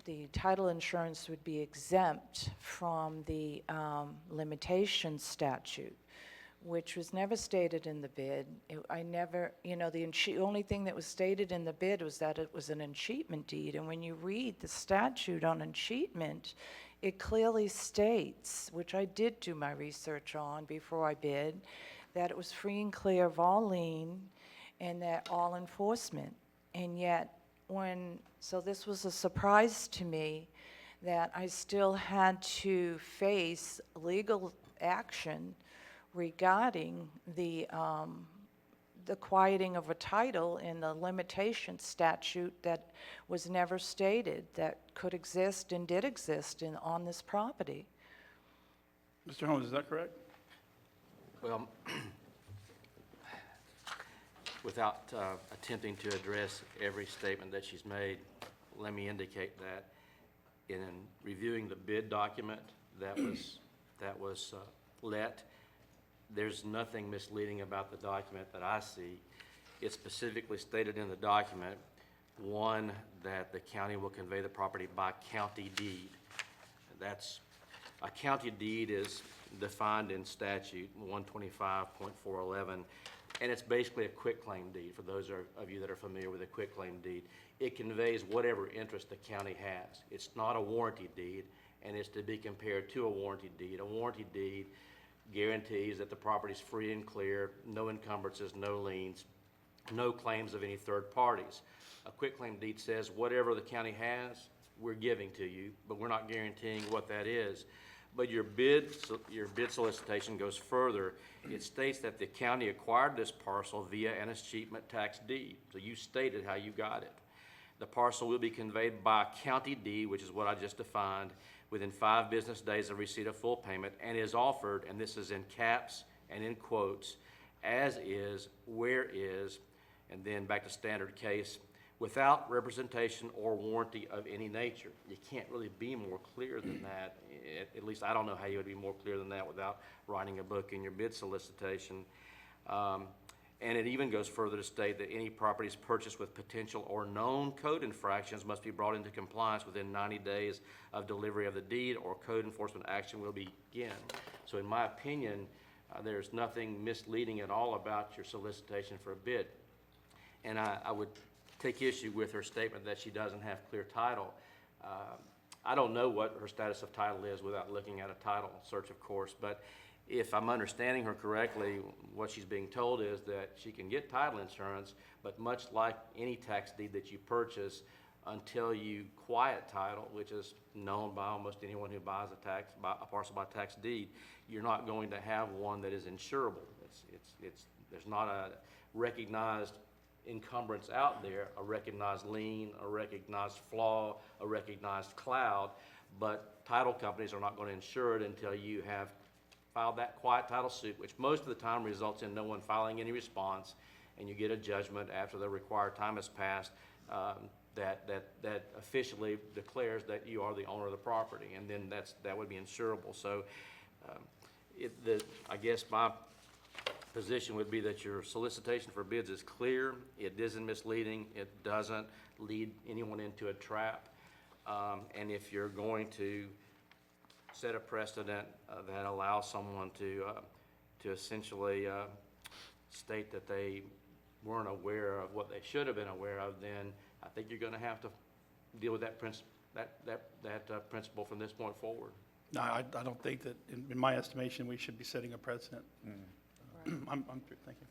The title insurance would be exempt from the limitation statute, which was never stated in the bid. The only thing that was stated in the bid was that it was an escheatment deed, and when you read the statute on escheatment, it clearly states, which I did do my research on before I bid, that it was free and clear of all lien and that all enforcement. And yet, so this was a surprise to me that I still had to face legal action regarding the quieting of a title in the limitation statute that was never stated that could exist and did exist on this property. Mr. Holmes, is that correct? Well, without attempting to address every statement that she's made, let me indicate that in reviewing the bid document that was let, there's nothing misleading about the document that I see. It's specifically stated in the document, one, that the county will convey the property by county deed. A county deed is defined in statute 125.411, and it's basically a quitclaim deed, for those of you that are familiar with a quitclaim deed. It conveys whatever interest the county has. It's not a warranty deed, and it's to be compared to a warranty deed. A warranty deed guarantees that the property's free and clear, no encumbrances, no liens, no claims of any third parties. A quitclaim deed says whatever the county has, we're giving to you, but we're not guaranteeing what that is. But your bid solicitation goes further. It states that the county acquired this parcel via an escheatment tax deed. So you stated how you got it. The parcel will be conveyed by county deed, which is what I just defined, within 5 business days of receipt of full payment, and is offered, and this is in caps and in quotes, as is, where is, and then back to standard case, without representation or warranty of any nature. You can't really be more clear than that. At least I don't know how you would be more clear than that without writing a book in your bid solicitation. And it even goes further to state that any properties purchased with potential or known code infractions must be brought into compliance within 90 days of delivery of the deed, or code enforcement action will begin. So in my opinion, there's nothing misleading at all about your solicitation for a bid. And I would take issue with her statement that she doesn't have clear title. I don't know what her status of title is without looking at a title search, of course, but if I'm understanding her correctly, what she's being told is that she can get title insurance, but much like any tax deed that you purchase, until you quiet title, which is known by almost anyone who buys a parcel by tax deed, you're not going to have one that is insurable. There's not a recognized encumbrance out there, a recognized lien, a recognized flaw, a recognized cloud, but title companies are not going to insure it until you have filed that quiet title suit, which most of the time results in no one filing any response, and you get a judgment after the required time has passed that officially declares that you are the owner of the property, and then that would be insurable. So I guess my position would be that your solicitation for bids is clear, it isn't misleading, it doesn't lead anyone into a trap, and if you're going to set a precedent that allows someone to essentially state that they weren't aware of what they should have been aware of, then I think you're going to have to deal with that principle from this point forward. No, I don't think that, in my estimation, we should be setting a precedent. I'm through, thank you.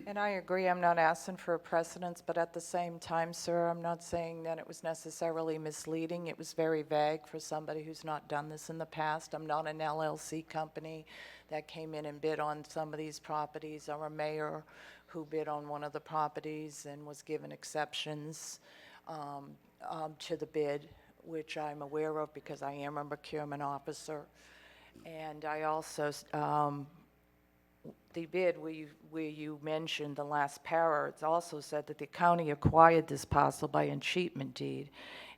And I agree, I'm not asking for a precedence, but at the same time, sir, I'm not saying that it was necessarily misleading. It was very vague for somebody who's not done this in the past. I'm not an LLC company that came in and bid on some of these properties, or a mayor who bid on one of the properties and was given exceptions to the bid, which I'm aware of because I am a procurement officer. And I also, the bid where you mentioned the last para, it's also said that the county acquired this parcel by enchantment deed.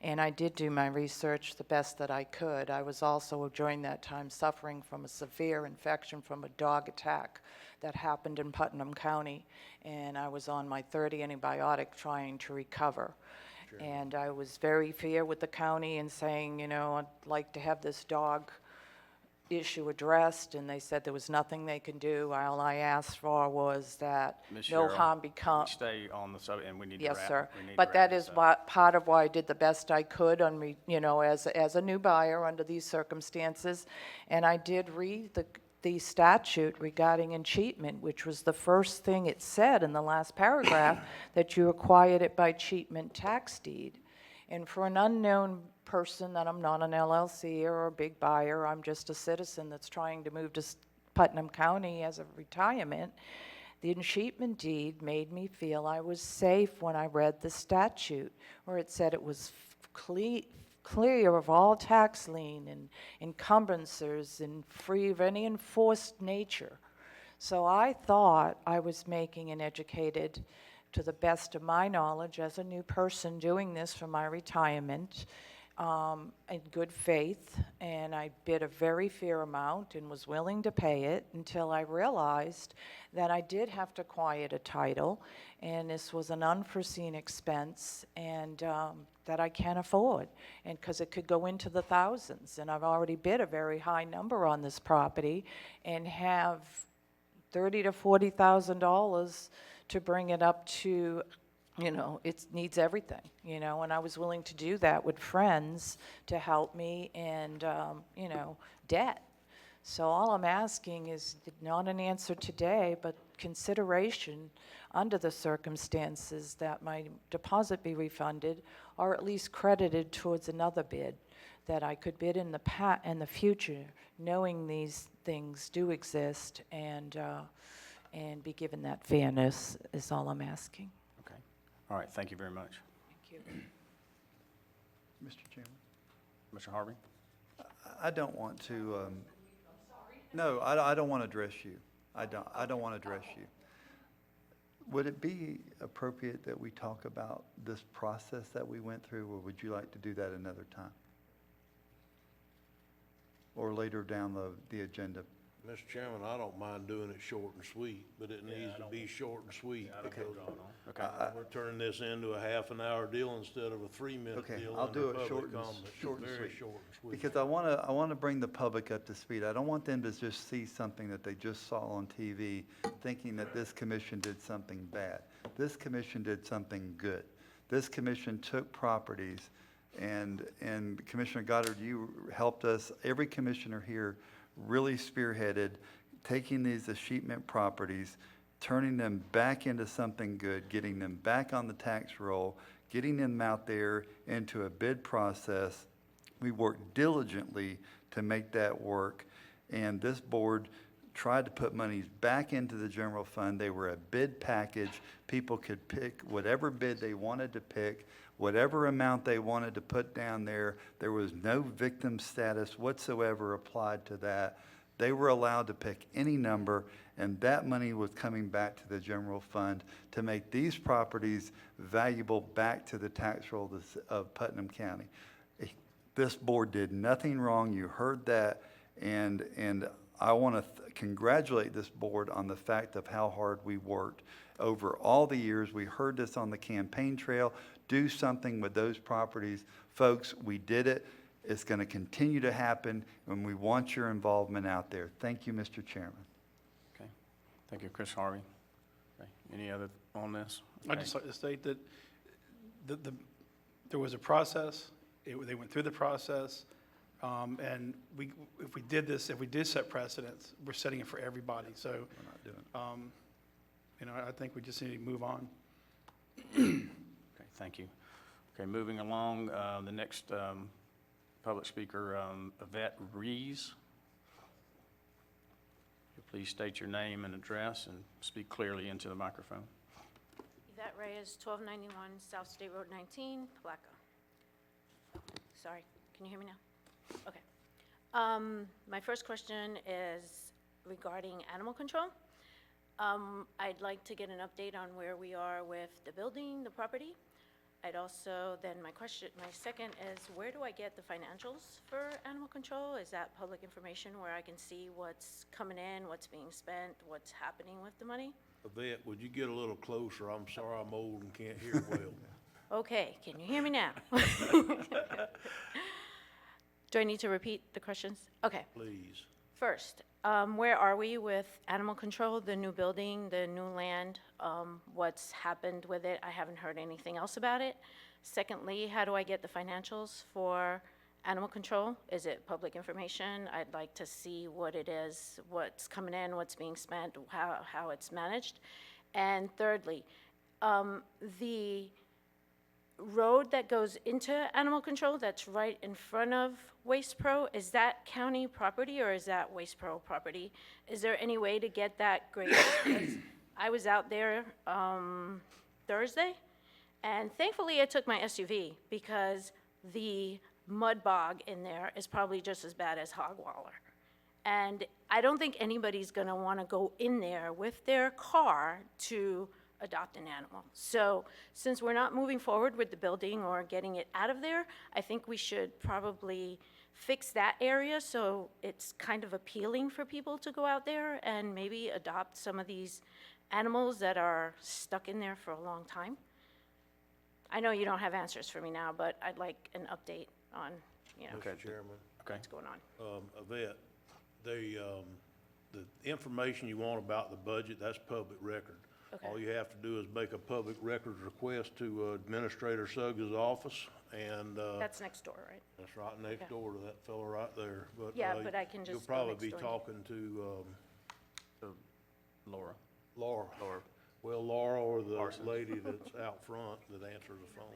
And I did do my research the best that I could. I was also, during that time, suffering from a severe infection from a dog attack that happened in Putnam County. And I was on my third antibiotic trying to recover. Sure. And I was very fair with the county and saying, you know, I'd like to have this dog issue addressed, and they said there was nothing they can do. All I asked for was that Ms. no Cheryl, harm become. Stay on the subject, and we need to Yes, wrap. sir. we need to But wrap that this is up. part of why I did the best I could on, you know, as a new buyer under these circumstances. And I did read the statute regarding enchantment, which was the first thing it said in the last paragraph, that you acquired it by enchantment tax deed. And for an unknown person, that I'm not an LLC or a big buyer, I'm just a citizen that's trying to move to Putnam County as a retirement, the enchantment deed made me feel I was safe when I read the statute, where it said it was clear of all tax lien and encumbrances and free of any enforced nature. So I thought I was making an educated, to the best of my knowledge as a new person doing this for my retirement, in good faith, and I bid a very fair amount and was willing to pay it until I realized that I did have to quiet a title, and this was an unforeseen expense, and that I can't afford, and because it could go into the thousands, and I've already bid a very high number on this property and have $30,000 to $40,000 to bring it up to, you know, it needs everything, you know, and I was willing to do that with friends to help me and, you know, debt. So all I'm asking is not an answer today, but consideration under the circumstances that my deposit be refunded or at least credited towards another bid that I could bid in the future, knowing these things do exist, and be given that fairness is all I'm asking. Okay. All right, thank you very much. Thank you. Mr. Chairman, Mr. Harvey? I don't want to, no, I don't want to address you. I don't want to address you. Would it be appropriate that we talk about this process that we went through, or would you like to do that another time? Or later down the agenda? Mr. Chairman, I don't mind doing it short and sweet, but it needs to be short and sweet. Because we're turning this into a half an hour deal instead of a 3-minute Okay, deal. I'll do under it short public and, comment. short and Very sweet. short and sweet. Because I want to bring the public up to speed. I don't want them to just see something that they just saw on TV, thinking that this commission did something bad. This commission did something good. This commission took properties, and Commissioner Goddard, you helped us, every commissioner here really spearheaded taking these achievement properties, turning them back into something good, getting them back on the tax roll, getting them out there into a bid process. We worked diligently to make that work, and this board tried to put monies back into the general fund. They were a bid package. People could pick whatever bid they wanted to pick, whatever amount they wanted to put down there. There was no victim status whatsoever applied to that. They were allowed to pick any number, and that money was coming back to the general fund to make these properties valuable back to the tax roll of Putnam County. This board did nothing wrong. You heard that, and I want to congratulate this board on the fact of how hard we worked over all the years. We heard this on the campaign trail. Do something with those properties. Folks, we did it. It's going to continue to happen, and we want your involvement out there. Thank you, Mr. Chairman. Okay. Thank you, Chris Harvey. Okay. Any other on this? I'd Okay. just like to state that there was a process. They went through the process. And if we did set precedents, we're setting it for everybody. So, We're not doing it. I think we just need to move on. Okay, thank you. Okay, moving along, the next public speaker, Yvette Rees. Please state your name and address and speak clearly into the microphone. Yvette Reyes, 1291 South State Road 19, Palaca. Sorry, can you hear me now? Okay. My first question is regarding animal control. I'd like to get an update on where we are with the building, the property. I'd also, then my second is, where do I get the financials for animal control? Is that public information where I can see what's coming in, what's being spent, what's happening with the money? Yvette, would you get a little closer? I'm sorry, I'm old and can't hear well. Okay, can you hear me now? Do I need to repeat the questions? Okay. Please. First, where are we with animal control, the new building, the new land? What's happened with it? I haven't heard anything else about it. Secondly, how do I get the financials for animal control? Is it public information? I'd like to see what it is, what's coming in, what's being spent, how it's managed. And thirdly, the road that goes into animal control that's right in front of Waste Pro, is that county property or is that Waste Pro property? Is there any way to get that graded? Because I was out there Thursday, and thankfully I took my SUV because the mud bog in there is probably just as bad as Hogwaller. And I don't think anybody's gonna wanna go in there with their car to adopt an animal. So since we're not moving forward with the building or getting it out of there, I think we should probably fix that area so it's kind of appealing for people to go out there and maybe adopt some of these animals that are stuck in there for a long time. I know you don't have answers for me now, but I'd like an update on, Mr. Chairman. Okay. what's going on. Yvette, the information you want about the budget, that's public record. Okay. All you have to do is make a public records request to Administrator Suggs' office, and That's next door, right? that's right next Okay. door to that fellow right there. Yeah, but I can just You'll go probably next be door. talking to Laura. Laura. Laura. Well, Laura or the Parsons. lady that's out front that answers the phone.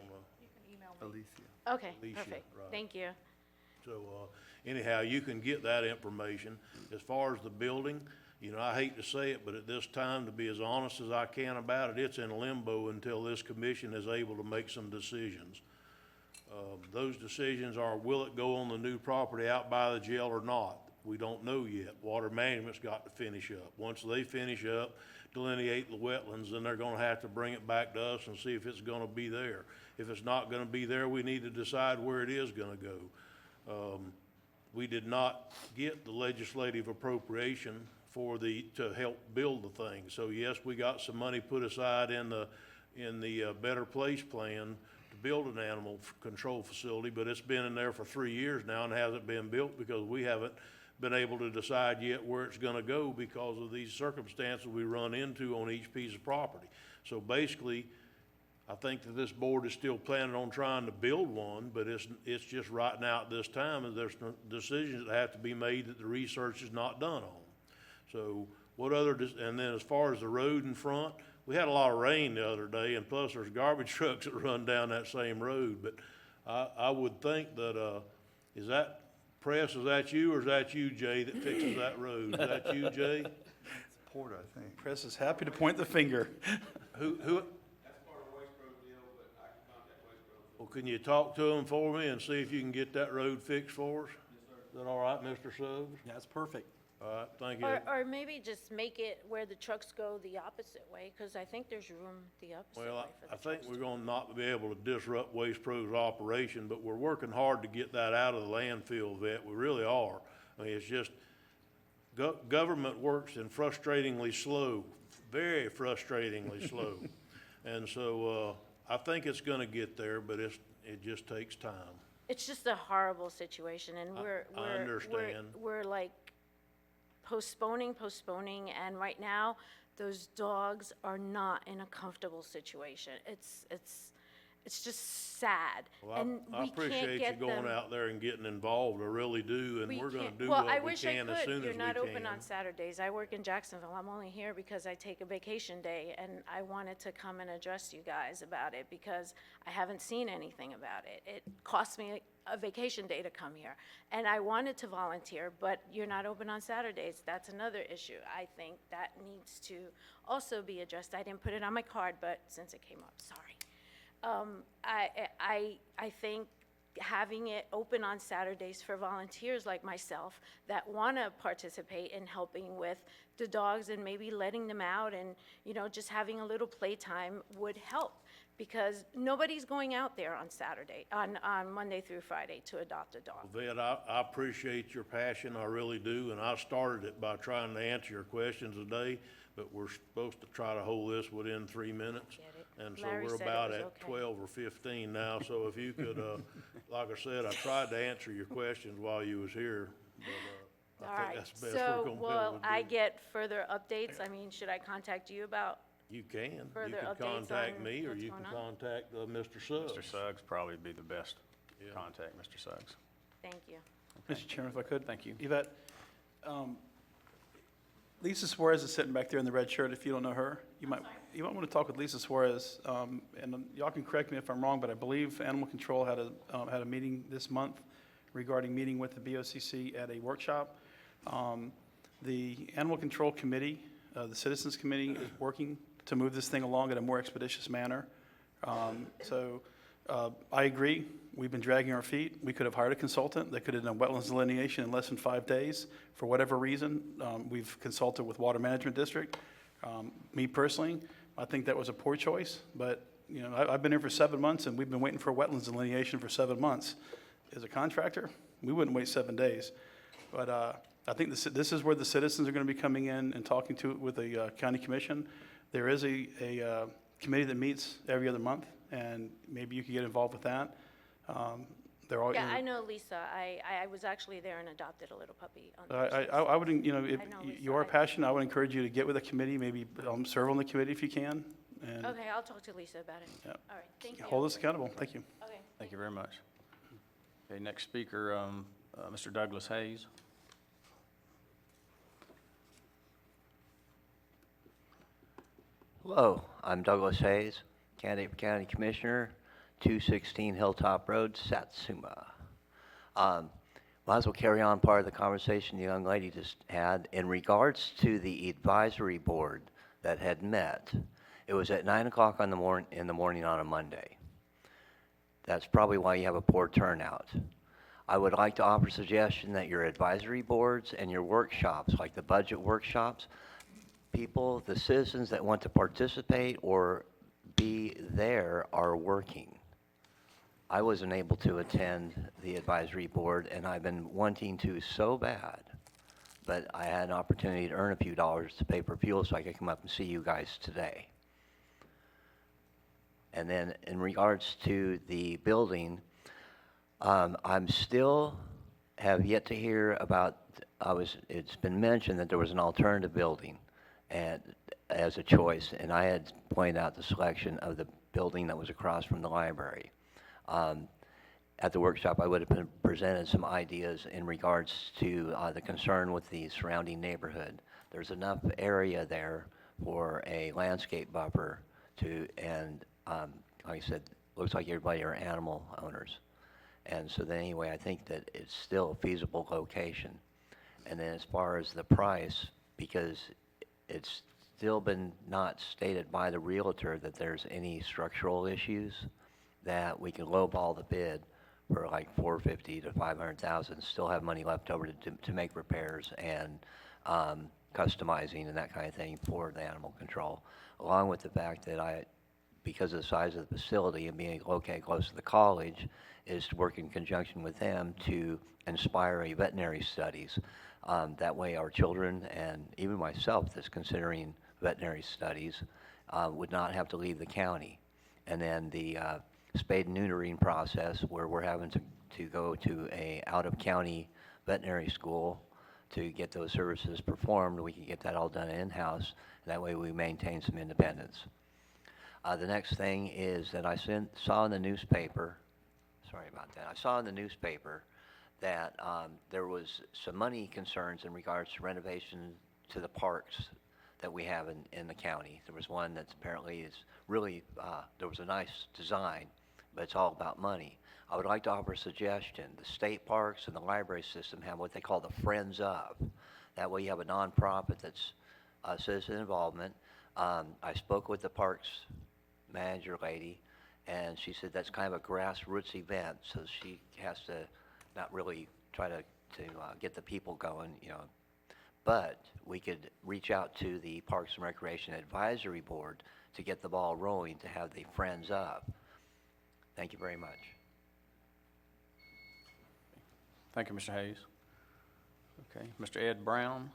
Alicia. Okay, Alicia, perfect. right. Thank you. So anyhow, you can get that information. As far as the building, I hate to say it, but at this time, to be as honest as I can about it, it's in limbo until this commission is able to make some decisions. Those decisions are, will it go on the new property out by the jail or not? We don't know yet. Water management's got to finish up. Once they finish up, delineate the wetlands, then they're gonna have to bring it back to us and see if it's gonna be there. If it's not gonna be there, we need to decide where it is gonna go. We did not get the legislative appropriation to help build the thing. So yes, we got some money put aside in the Better Place plan to build an animal control facility, but it's been in there for 3 years now and hasn't been built because we haven't been able to decide yet where it's gonna go because of these circumstances we run into on each piece of property. So basically, I think that this board is still planning on trying to build one, but it's just right now at this time, and there's no decisions that have to be made that the research is not done on. So what other, and then as far as the road in front, we had a lot of rain the other day, and plus there's garbage trucks that run down that same road. But I would think that, is that you, or is that you, Jay, that fixes that road? Is that you, Jay? It's Porter, I think. Press is happy to point the finger. Who? That's part of Wastero's deal, but I can contact Wastrose. Well, can you talk to them for me and see if you can get that road fixed for us? Yes, sir. Is that all right, Mr. Suggs? That's perfect. All right, thank you. Or maybe just make it where the trucks go the opposite way, because I think there's room the opposite way Well, for I the think trucks. we're gonna not be able to disrupt Waste Pro's operation, but we're working hard to get that out of the landfill vet. We really are. I mean, it's just, government works in frustratingly slow, very frustratingly slow. And so, I think it's gonna get there, but it just takes time. It's just a horrible situation, and I understand. we're like postponing, and right now, those dogs are not in a comfortable situation. It's just sad, Well, and I we can't appreciate you get going them. out there and getting involved, I really do, and We we're gonna can't- do Well, I what we wish I can as could. soon as we You're not open can. on Saturdays. I work in Jacksonville. I'm only here because I take a vacation day, and I wanted to come and address you guys about it because I haven't seen anything about it. It cost me a vacation day to come here, and I wanted to volunteer, but you're not open on Saturdays. That's another issue. I think that needs to also be addressed. I didn't put it on my card, but since it came up, sorry. I think having it open on Saturdays for volunteers like myself that want to participate in helping with the dogs and maybe letting them out and, just having a little playtime would help, because nobody's going out there on Saturday, on Monday through Friday to adopt a dog. Vet, I appreciate your passion, I really do, and I started it by trying to answer your questions today, but we're supposed to try to hold this within 3 minutes. Get it. And so Larry we're said it about was at okay. 12 or 15 now, so if you could, like I said, I tried to answer your questions while you was here, but All I think right, that's the best so we're gonna be will able to I do. get further updates? I mean, should I contact you about? You can. You further can updates contact on me, or what's you going can on? contact Mr. Suggs. Mr. Suggs probably be the best Yeah. contact, Mr. Suggs. Thank you. Mr. Chairman, if I could? Thank you. Yvette, Lisa Suarez is sitting back there in the red shirt. If you don't know her, you might want to talk with Lisa Suarez. And y'all can correct me if I'm wrong, but I believe Animal Control had a meeting this month regarding meeting with the BOCC at a workshop. The Animal Control Committee, the Citizens Committee, is working to move this thing along in a more expeditious manner. So I agree. We've been dragging our feet. We could have hired a consultant that could have done wetlands delineation in less than 5 days. For whatever reason, we've consulted with Water Management District. Me personally, I think that was a poor choice, but, I've been here for 7 months, and we've been waiting for wetlands delineation for 7 months. As a contractor, we wouldn't wait 7 days. But I think this is where the citizens are going to be coming in and talking with the county commission. There is a committee that meets every other month, and maybe you could get involved with that. They're all, Yeah, I know Lisa. I was actually there and adopted a little puppy on I Thursday. wouldn't, if I know Lisa. you are passionate, I would encourage you to get with a committee, maybe serve on the committee if you can, and Okay, I'll talk to Lisa about it. Yeah. All right, thank you. hold us accountable. Thank you. Okay. Thank you very much. Okay, next speaker, Mr. Douglas Hayes. Hello, I'm Douglas Hayes, candidate for County Commissioner, 216 Hilltop Road, Satsuma. Might as well carry on part of the conversation the young lady just had in regards to the advisory board that had met. It was at 9 o'clock in the morning on a Monday. That's probably why you have a poor turnout. I would like to offer a suggestion that your advisory boards and your workshops, like the budget workshops, people, the citizens that want to participate or be there are working. I wasn't able to attend the advisory board, and I've been wanting to so bad, but I had an opportunity to earn a few dollars to pay for fuel so I could come up and see you guys today. And then in regards to the building, I'm still have yet to hear about, it's been mentioned that there was an alternative building and, as a choice, and I had pointed out the selection of the building that was across from the library. At the workshop, I would have been presented some ideas in regards to the concern with the surrounding neighborhood. There's enough area there for a landscape buffer and like I said, looks like everybody are animal owners. And so then anyway, I think that it's still a feasible location. And then as far as the price, because it's still been not stated by the realtor that there's any structural issues, that we can lowball the bid for like $450,000 to $500,000, still have money left over to make repairs and customizing and that kind of thing for the animal control, along with the fact that because of the size of the facility and being located close to the college, is to work in conjunction with them to inspire a veterinary studies. That way our children and even myself that's considering veterinary studies would not have to leave the county. And then the spade and neutering process where we're having to go to a out-of-county veterinary school to get those services performed, we can get that all done in-house, and that way we maintain some independence. The next thing is that I saw in the newspaper, sorry about that, I saw in the newspaper that there was some money concerns in regards to renovation to the parks that we have in the county. There was one that apparently is really, there was a nice design, but it's all about money. I would like to offer a suggestion. The state parks and the library system have what they call the Friends of. That way you have a nonprofit that's citizen involvement. I spoke with the parks manager lady, and she said that's kind of a grassroots event, so she has to not really try to get the people going, you know. But we could reach out to the Parks and Recreation Advisory Board to get the ball rolling, to have the Friends of. Thank you very much. Thank you, Mr. Hayes. Okay, Mr. Ed Brown.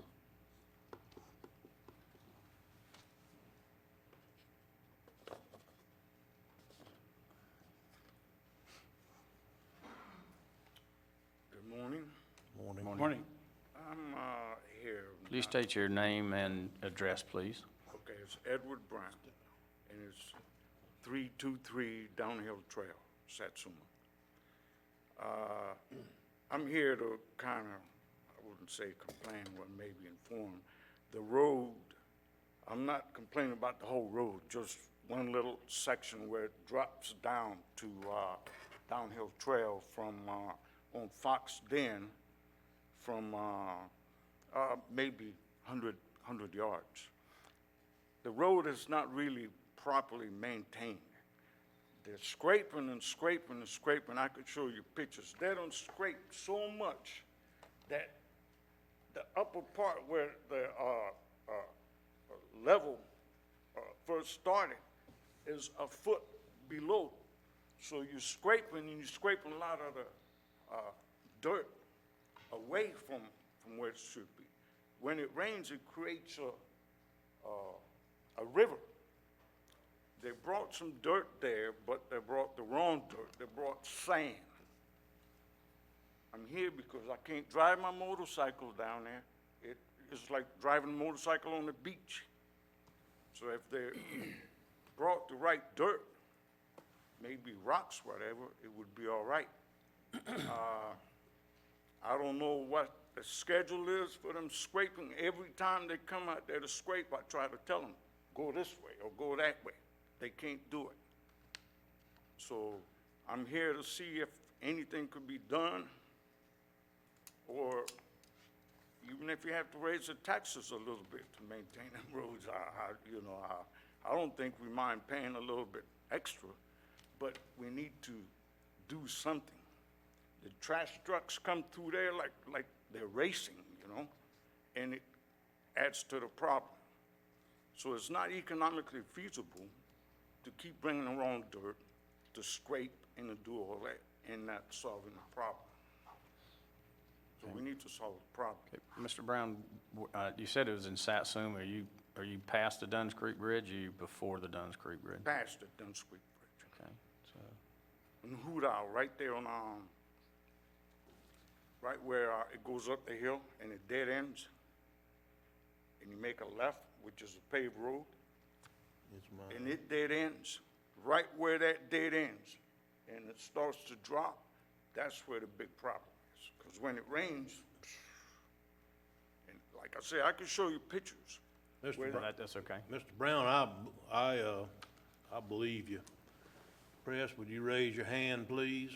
Good morning. Morning. I'm here. Please state your name and address, please. Okay, it's Edward Brown, and it's 323 Downhill Trail, Satsuma. I'm here to kind of, I wouldn't say complain, but maybe inform. The road, I'm not complaining about the whole road, just one little section where it drops down to Downhill Trail from on Fox Den from maybe 100 yards. The road is not really properly maintained. They're scraping and scraping and scraping. I could show you pictures. They don't scrape so much that the upper part where the level first started is a foot below. So you're scraping and you're scraping a lot of the dirt away from where it should be. When it rains, it creates a river. They brought some dirt there, but they brought the wrong dirt. They brought sand. I'm here because I can't drive my motorcycle down there. It's like driving a motorcycle on the beach. So if they brought the right dirt, maybe rocks, whatever, it would be all right. I don't know what the schedule is for them scraping. Every time they come out there to scrape, I try to tell them, go this way or go that way. They can't do it. So I'm here to see if anything could be done, or even if you have to raise the taxes a little bit to maintain them roads. I don't think we mind paying a little bit extra, but we need to do something. The trash trucks come through there like they're racing, you know, and it adds to the problem. So it's not economically feasible to keep bringing around dirt, to scrape and to do all that, and not solving the problem. So we need to solve the problem. Mr. Brown, you said it was in Satsuma. Are you past the Duns Creek Bridge, or are you before the Duns Creek Bridge? Past the Duns Creek Bridge. Okay, so, In Hoodow, right there on, right where it goes up the hill and it dead ends, and you make a left, which is a paved road, It's mine. and it dead ends, right where that dead ends, and it starts to drop, that's where the big problem is. Because when it rains, and like I say, I can show you pictures. Mr. Where Brown, that's okay. Mr. Brown, I believe you. Press, would you raise your hand, please?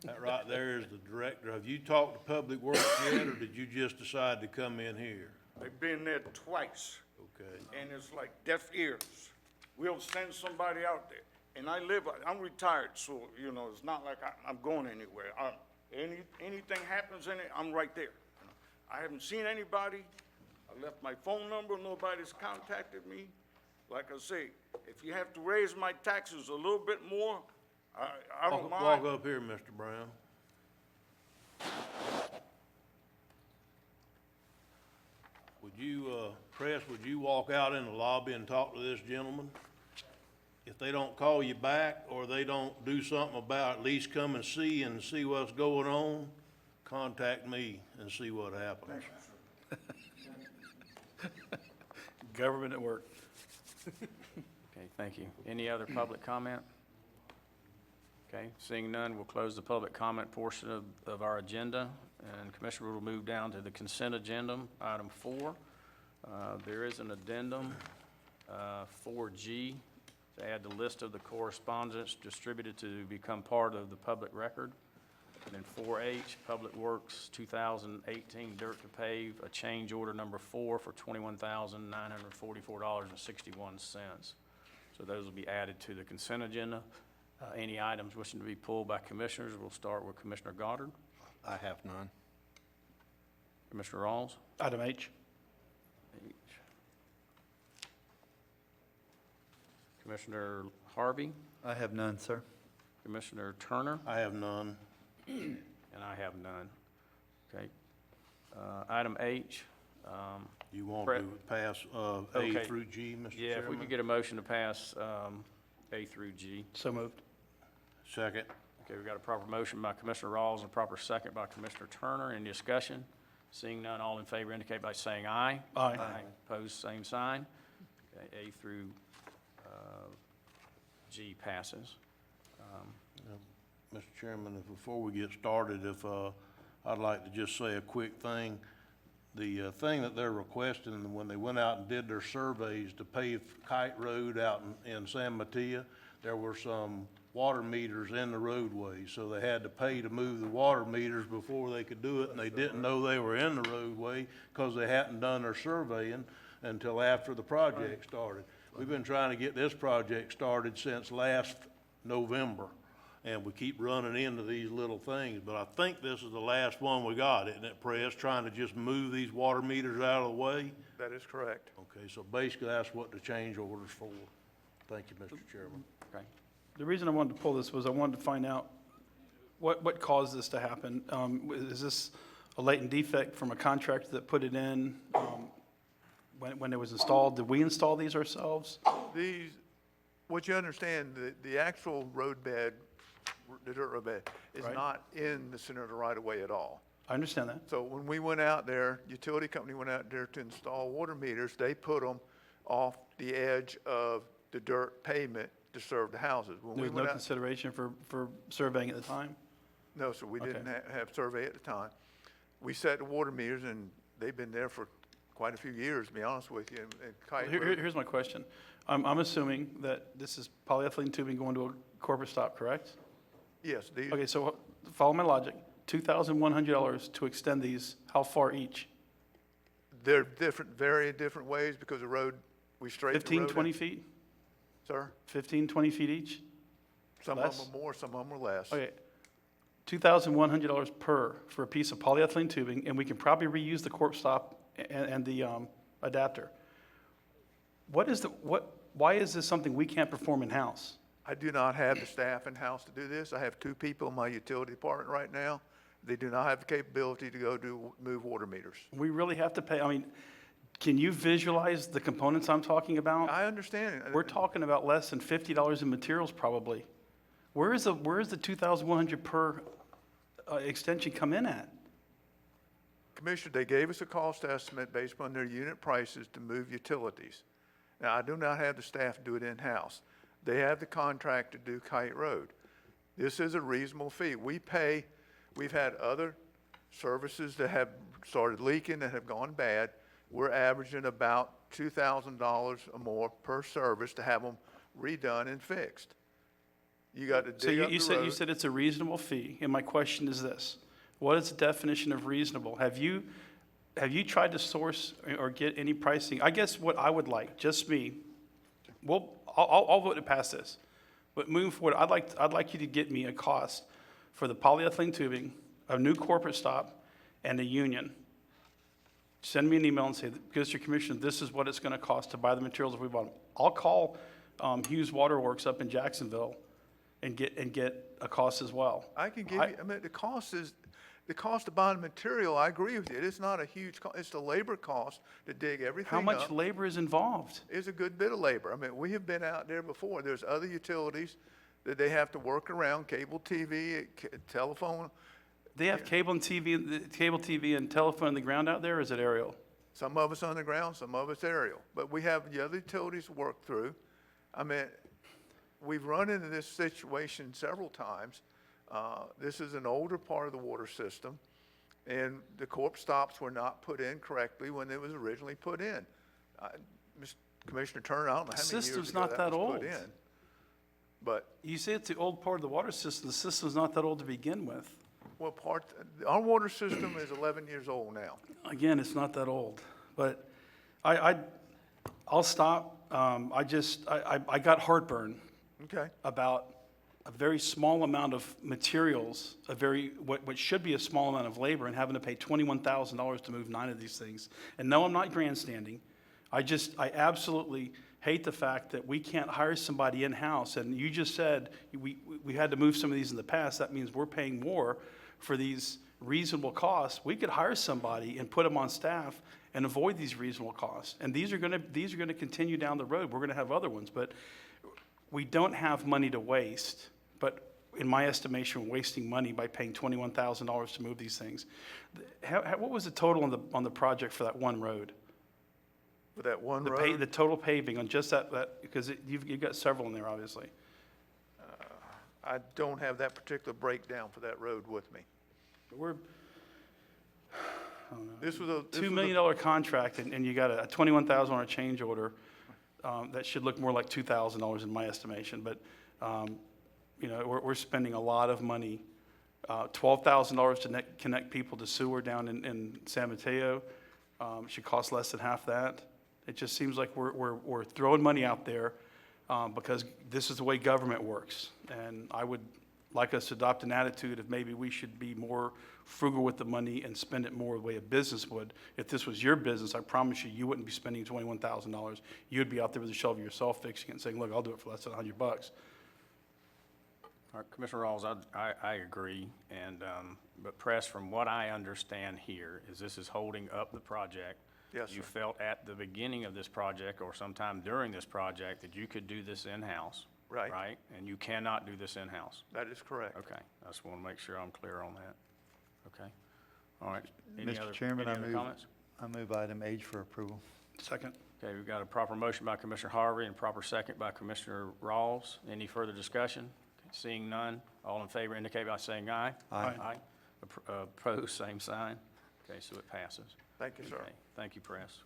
That right there is the director. Have you talked to Public Works yet, or did you just decide to come in here? I've been there twice. Okay. And it's like deaf ears. We'll send somebody out there. And I'm retired, so, you know, it's not like I'm going anywhere. Anything happens in it, I'm right there. I haven't seen anybody. I left my phone number, nobody's contacted me. Like I say, if you have to raise my taxes a little bit more, I don't mind. Walk up here, Mr. Brown. Would you, Press, would you walk out in the lobby and talk to this gentleman? If they don't call you back, or they don't do something about it, at least come and see what's going on, contact me and see what happens. Government at work. okay, thank you. Any other public comment? Okay, seeing none, we'll close the public comment portion of our agenda, and Commissioner will move down to the consent agenda, item 4. There is an addendum, 4G, to add the list of the correspondence distributed to become part of the public record. And then 4H, Public Works 2018 dirt to pave, a change order number 4 for $21,944.61. So those will be added to the consent agenda. Any items wishing to be pulled by commissioners, we'll start with Commissioner Goddard. I have none. Commissioner Rawls? Item H. Commissioner Harvey? I have none, sir. Commissioner Turner? I have none. And I have none. Okay. Item H. You want Brett? to pass Okay. A through G, Mr. Chairman? Yeah, if we could get a motion to pass A through G. So moved. Second. Okay, we've got a proper motion by Commissioner Rawls and a proper second by Commissioner Turner. Any discussion? Seeing none, all in favor indicate by saying aye. Aye. Opposed, same sign. Okay, A through G passes. Mr. Chairman, before we get started, I'd like to just say a quick thing. The thing that they're requesting, when they went out and did their surveys to pave Kite Road out in San Mateo, there were some water meters in the roadway, so they had to pay to move the water meters before they could do it, and they didn't know they were in the roadway because they hadn't done their surveying until after the project started. We've been trying to get this project started since last November, and we keep running into these little things, but I think this is the last one we got, isn't it, Press? Trying to just move these water meters out of the way? That is correct. Okay, so basically that's what the change order's for. Thank you, Mr. Chairman. Okay. The reason I wanted to pull this was I wanted to find out what caused this to happen. Is this a latent defect from a contractor that put it in when it was installed? Did we install these ourselves? What you understand, the actual road bed, the dirt road bed, is Right. not in the center of the right of way at all. I understand that. So when we went out there, utility company went out there to install water meters, they put them off the edge of the dirt pavement to serve the houses. When There we was no went out, consideration for surveying at the time? no, sir, we didn't Okay. have survey at the time. We set the water meters, and they've been there for quite a few years, to be honest with you. And Kite Road- Here's my question. I'm assuming that this is polyethylene tubing going to a corporate stop, correct? Yes, these, Okay, so follow my logic. $2,100 to extend these, how far each? they're different, very different ways because the road, we straightened the 15, road. 20 feet? Sir, 15, 20 feet each? some of Less? them are more, some of them are less. Okay. $2,100 per for a piece of polyethylene tubing, and we can probably reuse the corp stop and the adapter. Why is this something we can't perform in-house? I do not have the staff in-house to do this. I have 2 people in my utility department right now. They do not have the capability to go move water meters. We really have to pay, I mean, can you visualize the components I'm talking about? I understand. We're talking about less than $50 in materials probably. Where is the $2,100 per extension come in at? Commissioner, they gave us a cost estimate based upon their unit prices to move utilities. Now, I do not have the staff to do it in-house. They have the contract to do Kite Road. This is a reasonable fee. We've had other services that have started leaking that have gone bad. We're averaging about $2,000 or more per service to have them redone and fixed. You got to dig up the road. You said it's a reasonable fee, and my question is this: what is the definition of reasonable? Have you tried to source or get any pricing? I guess what I would like, just me, I'll vote to pass this, but moving forward, I'd like you to get me a cost for the polyethylene tubing, a new corporate stop, and a union. Send me an email and say, Mr. Commissioner, this is what it's going to cost to buy the materials if we bought them. I'll call Hughes Waterworks up in Jacksonville and get a cost as well. I can give you, I mean, the cost to buy the material, I agree with you. It's not a huge cost. It's the labor cost to dig everything How much up. labor is involved? It's a good bit of labor. I mean, we have been out there before. There's other utilities that they have to work around, cable TV, telephone. They have cable TV and telephone in the ground out there, or is it aerial? Some of us on the ground, some of us aerial. But we have the other utilities to work through. I mean, we've run into this situation several times. This is an older part of the water system, and the corp stops were not put in correctly when it was originally put in. Commissioner Turner, I don't know how many years System's ago not that that was put old. in. But, You say it's the old part of the water system. The system's not that old to begin with. well, our water system is 11 years old now. Again, it's not that old, but I'll stop. I got heartburn Okay. about a very small amount of materials, what should be a small amount of labor, and having to pay $21,000 to move 9 of these things. And no, I'm not grandstanding. I absolutely hate the fact that we can't hire somebody in-house. And you just said we had to move some of these in the past. That means we're paying more for these reasonable costs. We could hire somebody and put them on staff and avoid these reasonable costs. And these are going to continue down the road. We're going to have other ones, but we don't have money to waste. But in my estimation, we're wasting money by paying $21,000 to move these things. What was the total on the project for that one road? For that one road? The total paving on just that because you've got several in there, obviously. I don't have that particular breakdown for that road with me. We're, This was a. $2 million contract, and you got a $21,000 change order. That should look more like $2,000 in my estimation, but, we're spending a lot of money. $12,000 to connect people to sewer down in San Mateo, should cost less than half that. It just seems like we're throwing money out there, because this is the way government works. And I would like us to adopt an attitude of maybe we should be more frugal with the money and spend it more the way a business would. If this was your business, I promise you, you wouldn't be spending $21,000. You'd be out there with a shovel yourself fixing it and saying, look, I'll do it for less than $100. All right, Commissioner Rawls, I agree, and, but Press, from what I understand here, is this is holding up the project. Yes, You sir. felt at the beginning of this project or sometime during this project that you could do this in-house. Right. Right? And you cannot do this in-house. That is correct. Okay, I just want to make sure I'm clear on that. Okay, all right. Any Mr. other- Chairman, any I other comments? move item H for approval. Second. Okay, we've got a proper motion by Commissioner Harvey and proper second by Commissioner Rawls. Any further discussion? Seeing none, all in favor indicate by saying aye. Aye. Aye. Opposed, same sign. Okay, so it passes. Thank you, sir. Okay, thank you, Press.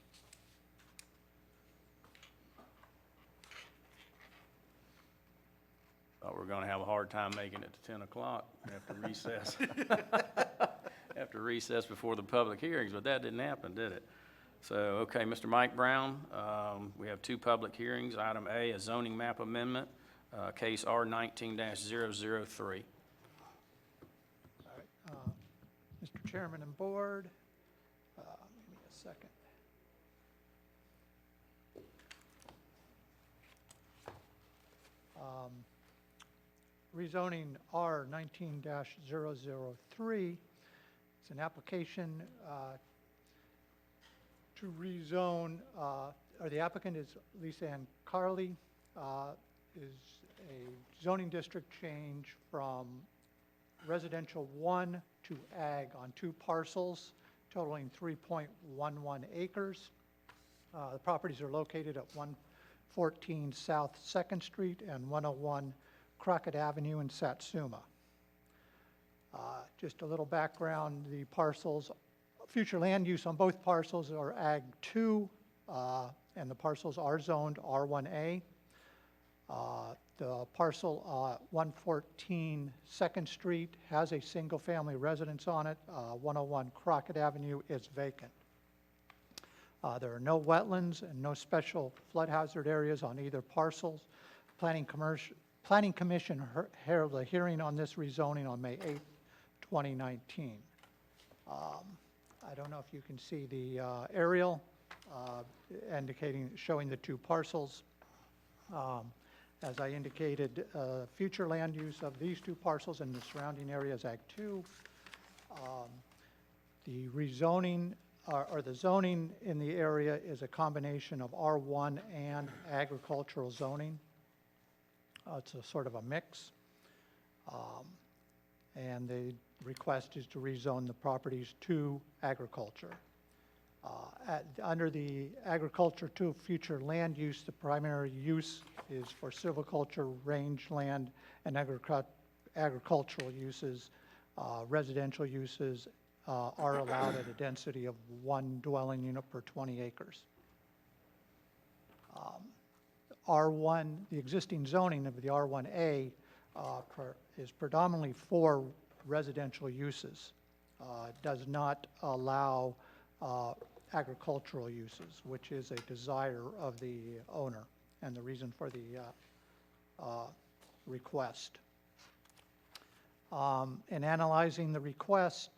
Thought we were gonna have a hard time making it to 10 o'clock after recess. After recess before the public hearings, but that didn't happen, did it? So, okay, Mr. Mike Brown, we have 2 public hearings. Item A, a zoning map amendment, case R 19-003. Chairman and Board. Give me a second. Rezoning R 19-003. It's an application to rezone, or the applicant is Lisa Ann Carley, is a zoning district change from residential 1 to ag on 2 parcels totaling 3.11 acres. The properties are located at 114 South 2nd Street and 101 Crockett Avenue in Satsuma. Just a little background, the parcels, future land use on both parcels are Ag 2, and the parcels are zoned R1A. The parcel 114 2nd Street has a single-family residence on it. 101 Crockett Avenue is vacant. There are no wetlands and no special flood hazard areas on either parcels. Planning Commission held a hearing on this rezoning on May 8, 2019. I don't know if you can see the aerial showing the 2 parcels. As I indicated, future land use of these 2 parcels and the surrounding areas, Ag 2. The rezoning or the zoning in the area is a combination of R1 and agricultural zoning. It's a sort of a mix. And the request is to rezone the properties to agriculture. Under the agriculture to future land use, the primary use is for silviculture, rangeland, and agricultural uses. Residential uses are allowed at a density of 1 dwelling unit per 20 acres. R1, the existing zoning of the R1A is predominantly for residential uses. It does not allow agricultural uses, which is a desire of the owner and the reason for the request. In analyzing the request,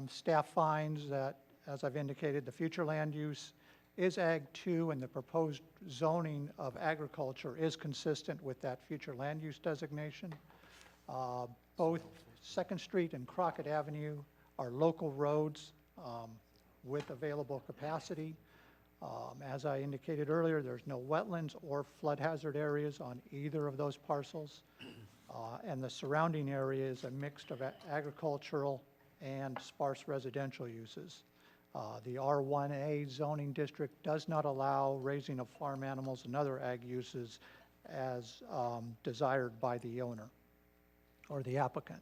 staff finds that, as I've indicated, the future land use is Ag 2 and the proposed zoning of agriculture is consistent with that future land use designation. Both 2nd Street and Crockett Avenue are local roads with available capacity. As I indicated earlier, there's no wetlands or flood hazard areas on either of those parcels. And the surrounding area is a mix of agricultural and sparse residential uses. The R1A zoning district does not allow raising of farm animals and other ag uses as desired by the owner or the applicant.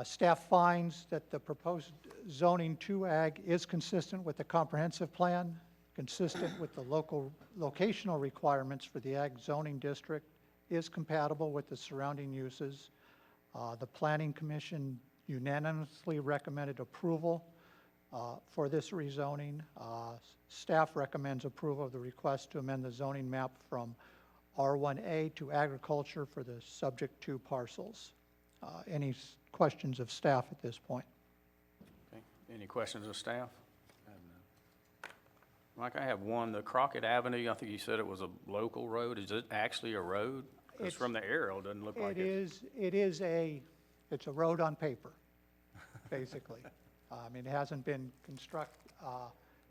Staff finds that the proposed zoning to ag is consistent with the comprehensive plan, consistent with the locational requirements for the ag zoning district, is compatible with the surrounding uses. The Planning Commission unanimously recommended approval for this rezoning. Staff recommends approval of the request to amend the zoning map from R1A to agriculture for the subject 2 parcels. Any questions of staff at this point? Okay. Any questions of staff? I have none. Mike, I have one. The Crockett Avenue, I think you said it was a local road. Is it actually a road? Because from the aerial, it doesn't look like it. It's a road on paper, basically. It hasn't been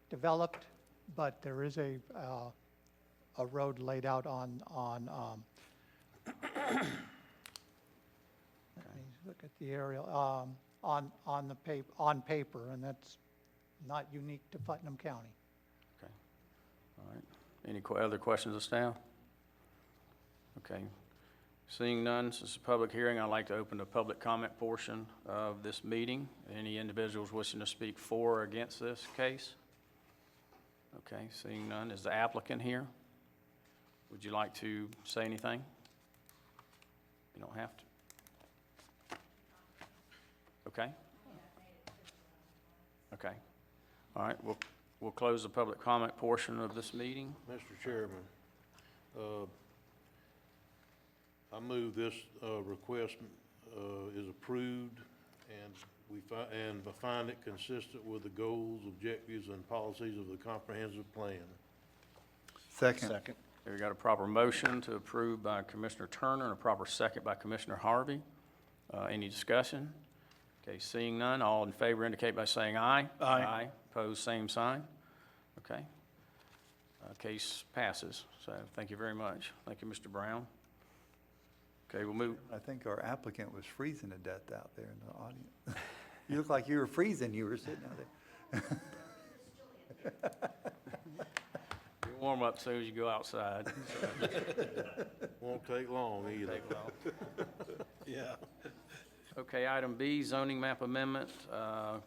developed, but there is a road laid out on let me look at the aerial, on paper, and that's not unique to Putnam County. Okay. All right. Any other questions of staff? Okay. Seeing none, since it's a public hearing, I'd like to open the public comment portion of this meeting. Any individuals wishing to speak for or against this case? Okay, seeing none. Is the applicant here? Would you like to say anything? You don't have to. Okay? Okay. All right, we'll close the public comment portion of this meeting. Mr. Chairman, I move this request is approved and and find it consistent with the goals, objectives, and policies of the comprehensive plan. Second. Okay, we got a proper motion to approve by Commissioner Turner and a proper second by Commissioner Harvey. Any discussion? Okay, seeing none, all in favor indicate by saying aye. Aye. Opposed, same sign. Okay. Case passes, so thank you very much. Thank you, Mr. Brown. Okay, we'll move. I think our applicant was freezing to death out there in the audience. You look like you were freezing, you were sitting out there. You'll warm up as soon as you go outside. Won't take long either. Take long. Yeah. Okay, item B, zoning map amendment,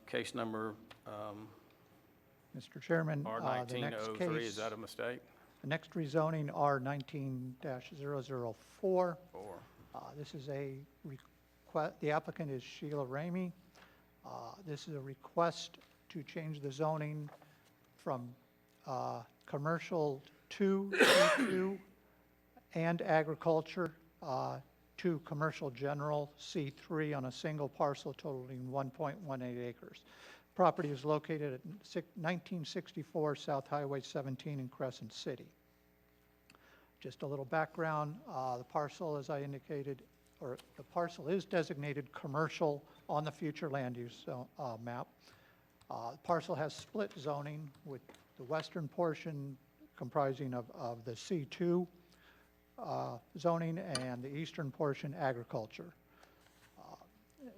case number Mr. Chairman, R the next 1903. Is case, that a mistake? the next rezoning, R 19-004. Four. This is a request, the applicant is Sheila Ramey. This is a request to change the zoning from commercial to C2 and agriculture to commercial general C3 on a single parcel totaling 1.18 acres. Property is located at 1964 South Highway 17 in Crescent City. Just a little background, the parcel, as I indicated, or the parcel is designated commercial on the future land use map. The parcel has split zoning with the western portion comprising of the C2 zoning and the eastern portion agriculture.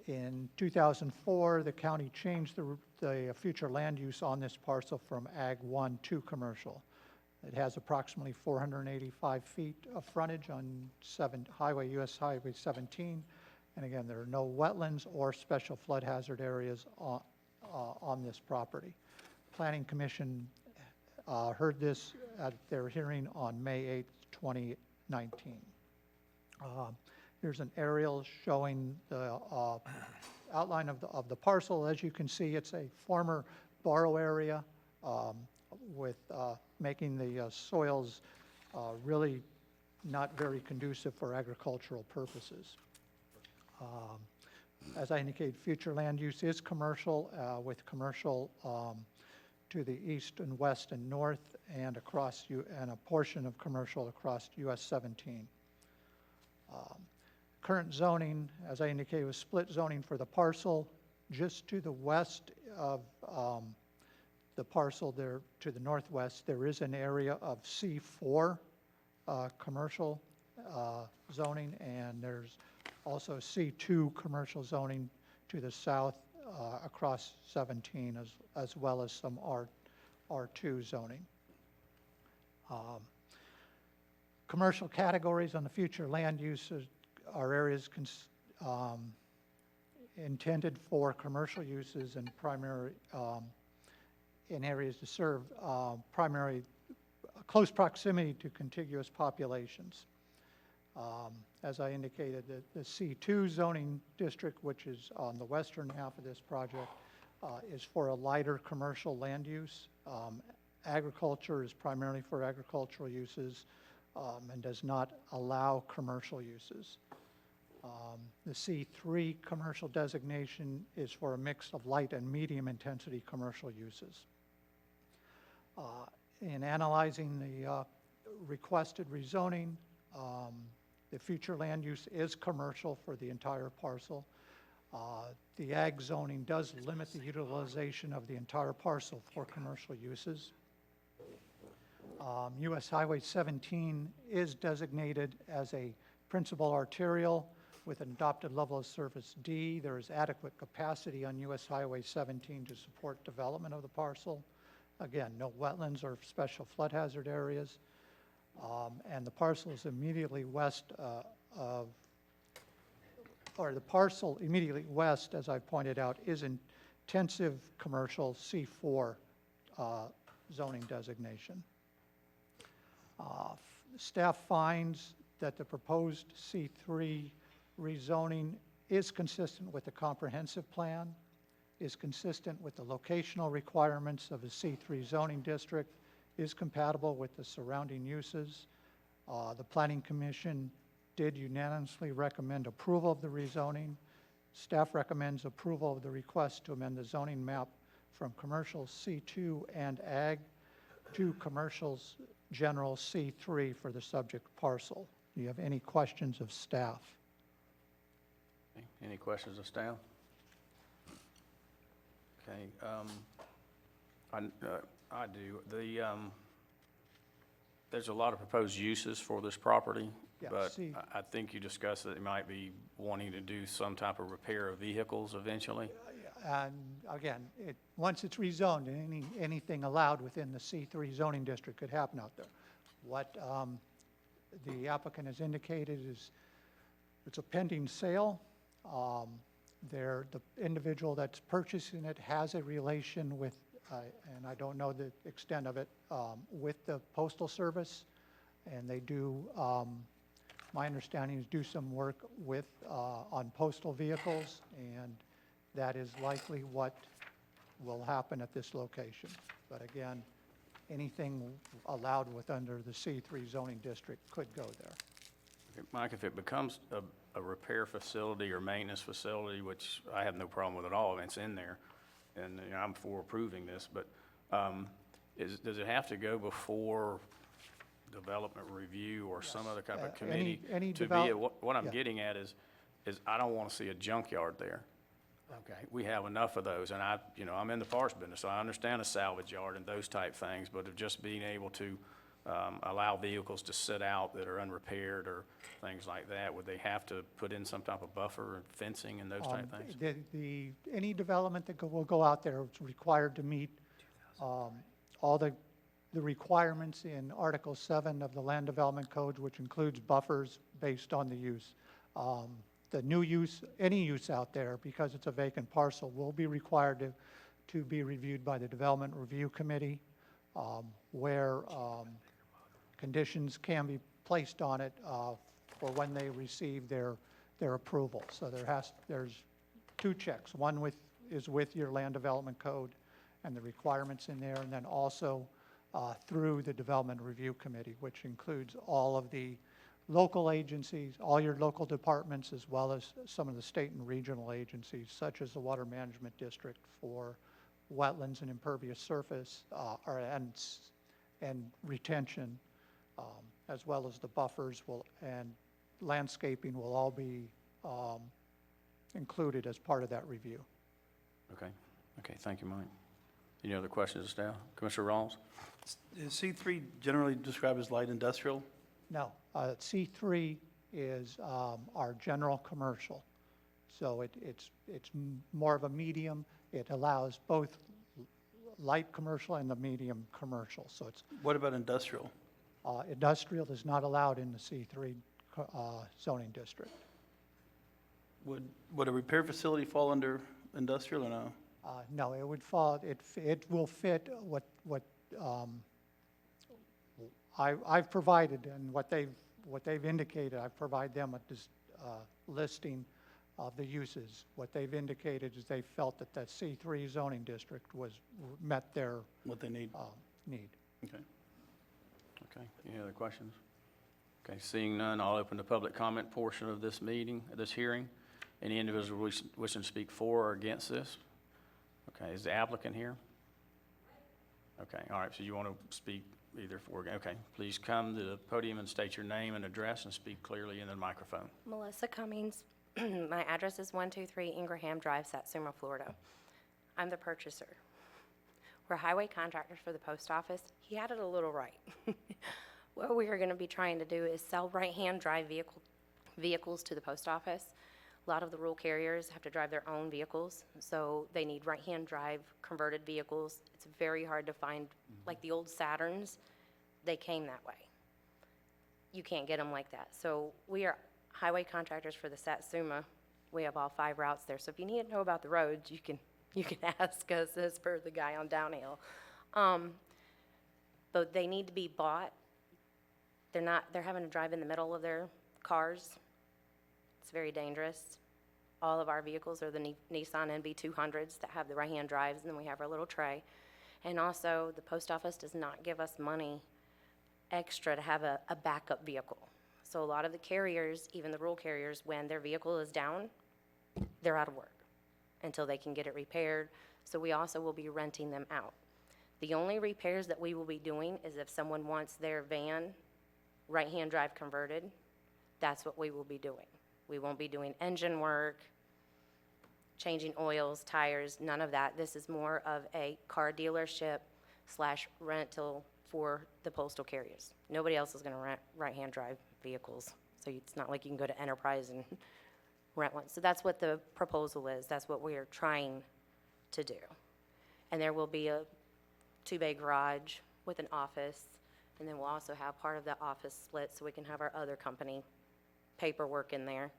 In 2004, the county changed the future land use on this parcel from Ag 1 to commercial. It has approximately 485 feet of frontage on US Highway 17. And again, there are no wetlands or special flood hazard areas on this property. Planning Commission heard this at their hearing on May 8th, 2019. Here's an aerial showing the outline of the parcel. As you can see, it's a former borrow area with making the soils really not very conducive for agricultural purposes. As I indicated, future land use is commercial with commercial to the east and west and north and across and a portion of commercial across US 17. Current zoning, as I indicated, was split zoning for the parcel. Just to the west of the parcel there, to the northwest, there is an area of C4 commercial zoning, and there's also C2 commercial zoning to the south across 17, as well as some R2 zoning. Commercial categories on the future land uses are areas intended for commercial uses and primary in areas to serve primary close proximity to contiguous populations. As I indicated, the C2 zoning district, which is on the western half of this project, is for a lighter commercial land use. Agriculture is primarily for agricultural uses and does not allow commercial uses. The C3 commercial designation is for a mix of light and medium intensity commercial uses. In analyzing the requested rezoning, the future land use is commercial for the entire parcel. The ag zoning does limit the utilization of the entire parcel for commercial uses. US Highway 17 is designated as a principal arterial with an adopted level of service D. There is adequate capacity on US Highway 17 to support development of the parcel. Again, no wetlands or special flood hazard areas. And the parcel is immediately west the parcel immediately west, as I pointed out, is intensive commercial C4 zoning designation. Staff finds that the proposed C3 rezoning is consistent with the comprehensive plan, is consistent with the locational requirements of a C3 zoning district, is compatible with the surrounding uses. The Planning Commission did unanimously recommend approval of the rezoning. Staff recommends approval of the request to amend the zoning map from commercial C2 and ag to commercials general C3 for the subject parcel. Do you have any questions of staff? Okay, any questions of staff? Okay, I do. There's a lot of proposed uses for this property, Yeah, but see- I think you discussed that they might be wanting to do some type of repair of vehicles eventually. And again, once it's rezoned, anything allowed within the C3 zoning district could happen out there. What the applicant has indicated is it's a pending sale. The individual that's purchasing it has a relation with, and I don't know the extent of it, with the Postal Service. And they do, my understanding is do some work with, on postal vehicles, and that is likely what will happen at this location. But again, anything allowed with under the C3 zoning district could go there. Okay, Mike, if it becomes a repair facility or maintenance facility, which I have no problem with at all, and it's in there, and you know, I'm for approving this, but does it have to go before development review or some other kind of committee? What I'm getting at is I don't want to see a junkyard there. Okay, we have enough of those, and I'm in the parts business, so I understand a salvage yard and those type things, but of just being able to allow vehicles to sit out that are unrepaired or things like that, would they have to put in some type of buffer or fencing and those type things? Any development that will go out there is required to meet all the requirements in Article 7 of the Land Development Code, which includes buffers based on the use. The new use, any use out there, because it's a vacant parcel, will be required to be reviewed by the Development Review Committee, where conditions can be placed on it for when they receive their approval. So there's two checks. One is with your Land Development Code and the requirements in there, and then also through the Development Review Committee, which includes all of the local agencies, all your local departments, as well as some of the state and regional agencies, such as the Water Management District for wetlands and impervious surface and retention, as well as the buffers and landscaping will all be included as part of that review. Okay, thank you, Mike. Any other questions of staff? Commissioner Rawls? Is C3 generally described as light industrial? No, C3 is our general commercial. So it's more of a medium. It allows both light commercial and the medium commercial. So it's What about industrial? industrial is not allowed in the C3 zoning district. Would a repair facility fall under industrial or no? No, it would fall. It will fit what I've provided and what they've indicated. I've provided them a listing of the uses. What they've indicated is they felt that the C3 zoning district met their What they need? need. Okay. Okay, any other questions? Okay, seeing none, I'll open the public comment portion of this meeting, this hearing. Any individual wishing to speak for or against this? Okay, is the applicant here? Okay, all right, so you want to speak either for, okay, please come to the podium and state your name and address and speak clearly into the microphone. Melissa Cummings. My address is 123 Ingraham Drive, Satsuma, Florida. I'm the purchaser. We're highway contractors for the post office. He had it a little right. What we are going to be trying to do is sell right-hand drive vehicles to the post office. A lot of the rural carriers have to drive their own vehicles, so they need right-hand drive converted vehicles. It's very hard to find, like the old Saturns, they came that way. You can't get them like that. So we are highway contractors for the Satsuma. We have all 5 routes there. So if you need to know about the roads, you can ask us as per the guy on Downhill. But they need to be bought. They're having to drive in the middle of their cars. It's very dangerous. All of our vehicles are the Nissan NV200s that have the right-hand drives, and then we have our little tray. And also, the post office does not give us money extra to have a backup vehicle. So a lot of the carriers, even the rural carriers, when their vehicle is down, they're out of work until they can get it repaired. So we also will be renting them out. The only repairs that we will be doing is if someone wants their van right-hand drive converted, that's what we will be doing. We won't be doing engine work, changing oils, tires, none of that. This is more of a car dealership / rental for the postal carriers. Nobody else is going to rent right-hand drive vehicles. So it's not like you can go to Enterprise and rent one. So that's what the proposal is. That's what we are trying to do. And there will be a 2-bay garage with an office, and then we'll also have part of the office split so we can have our other company paperwork in there.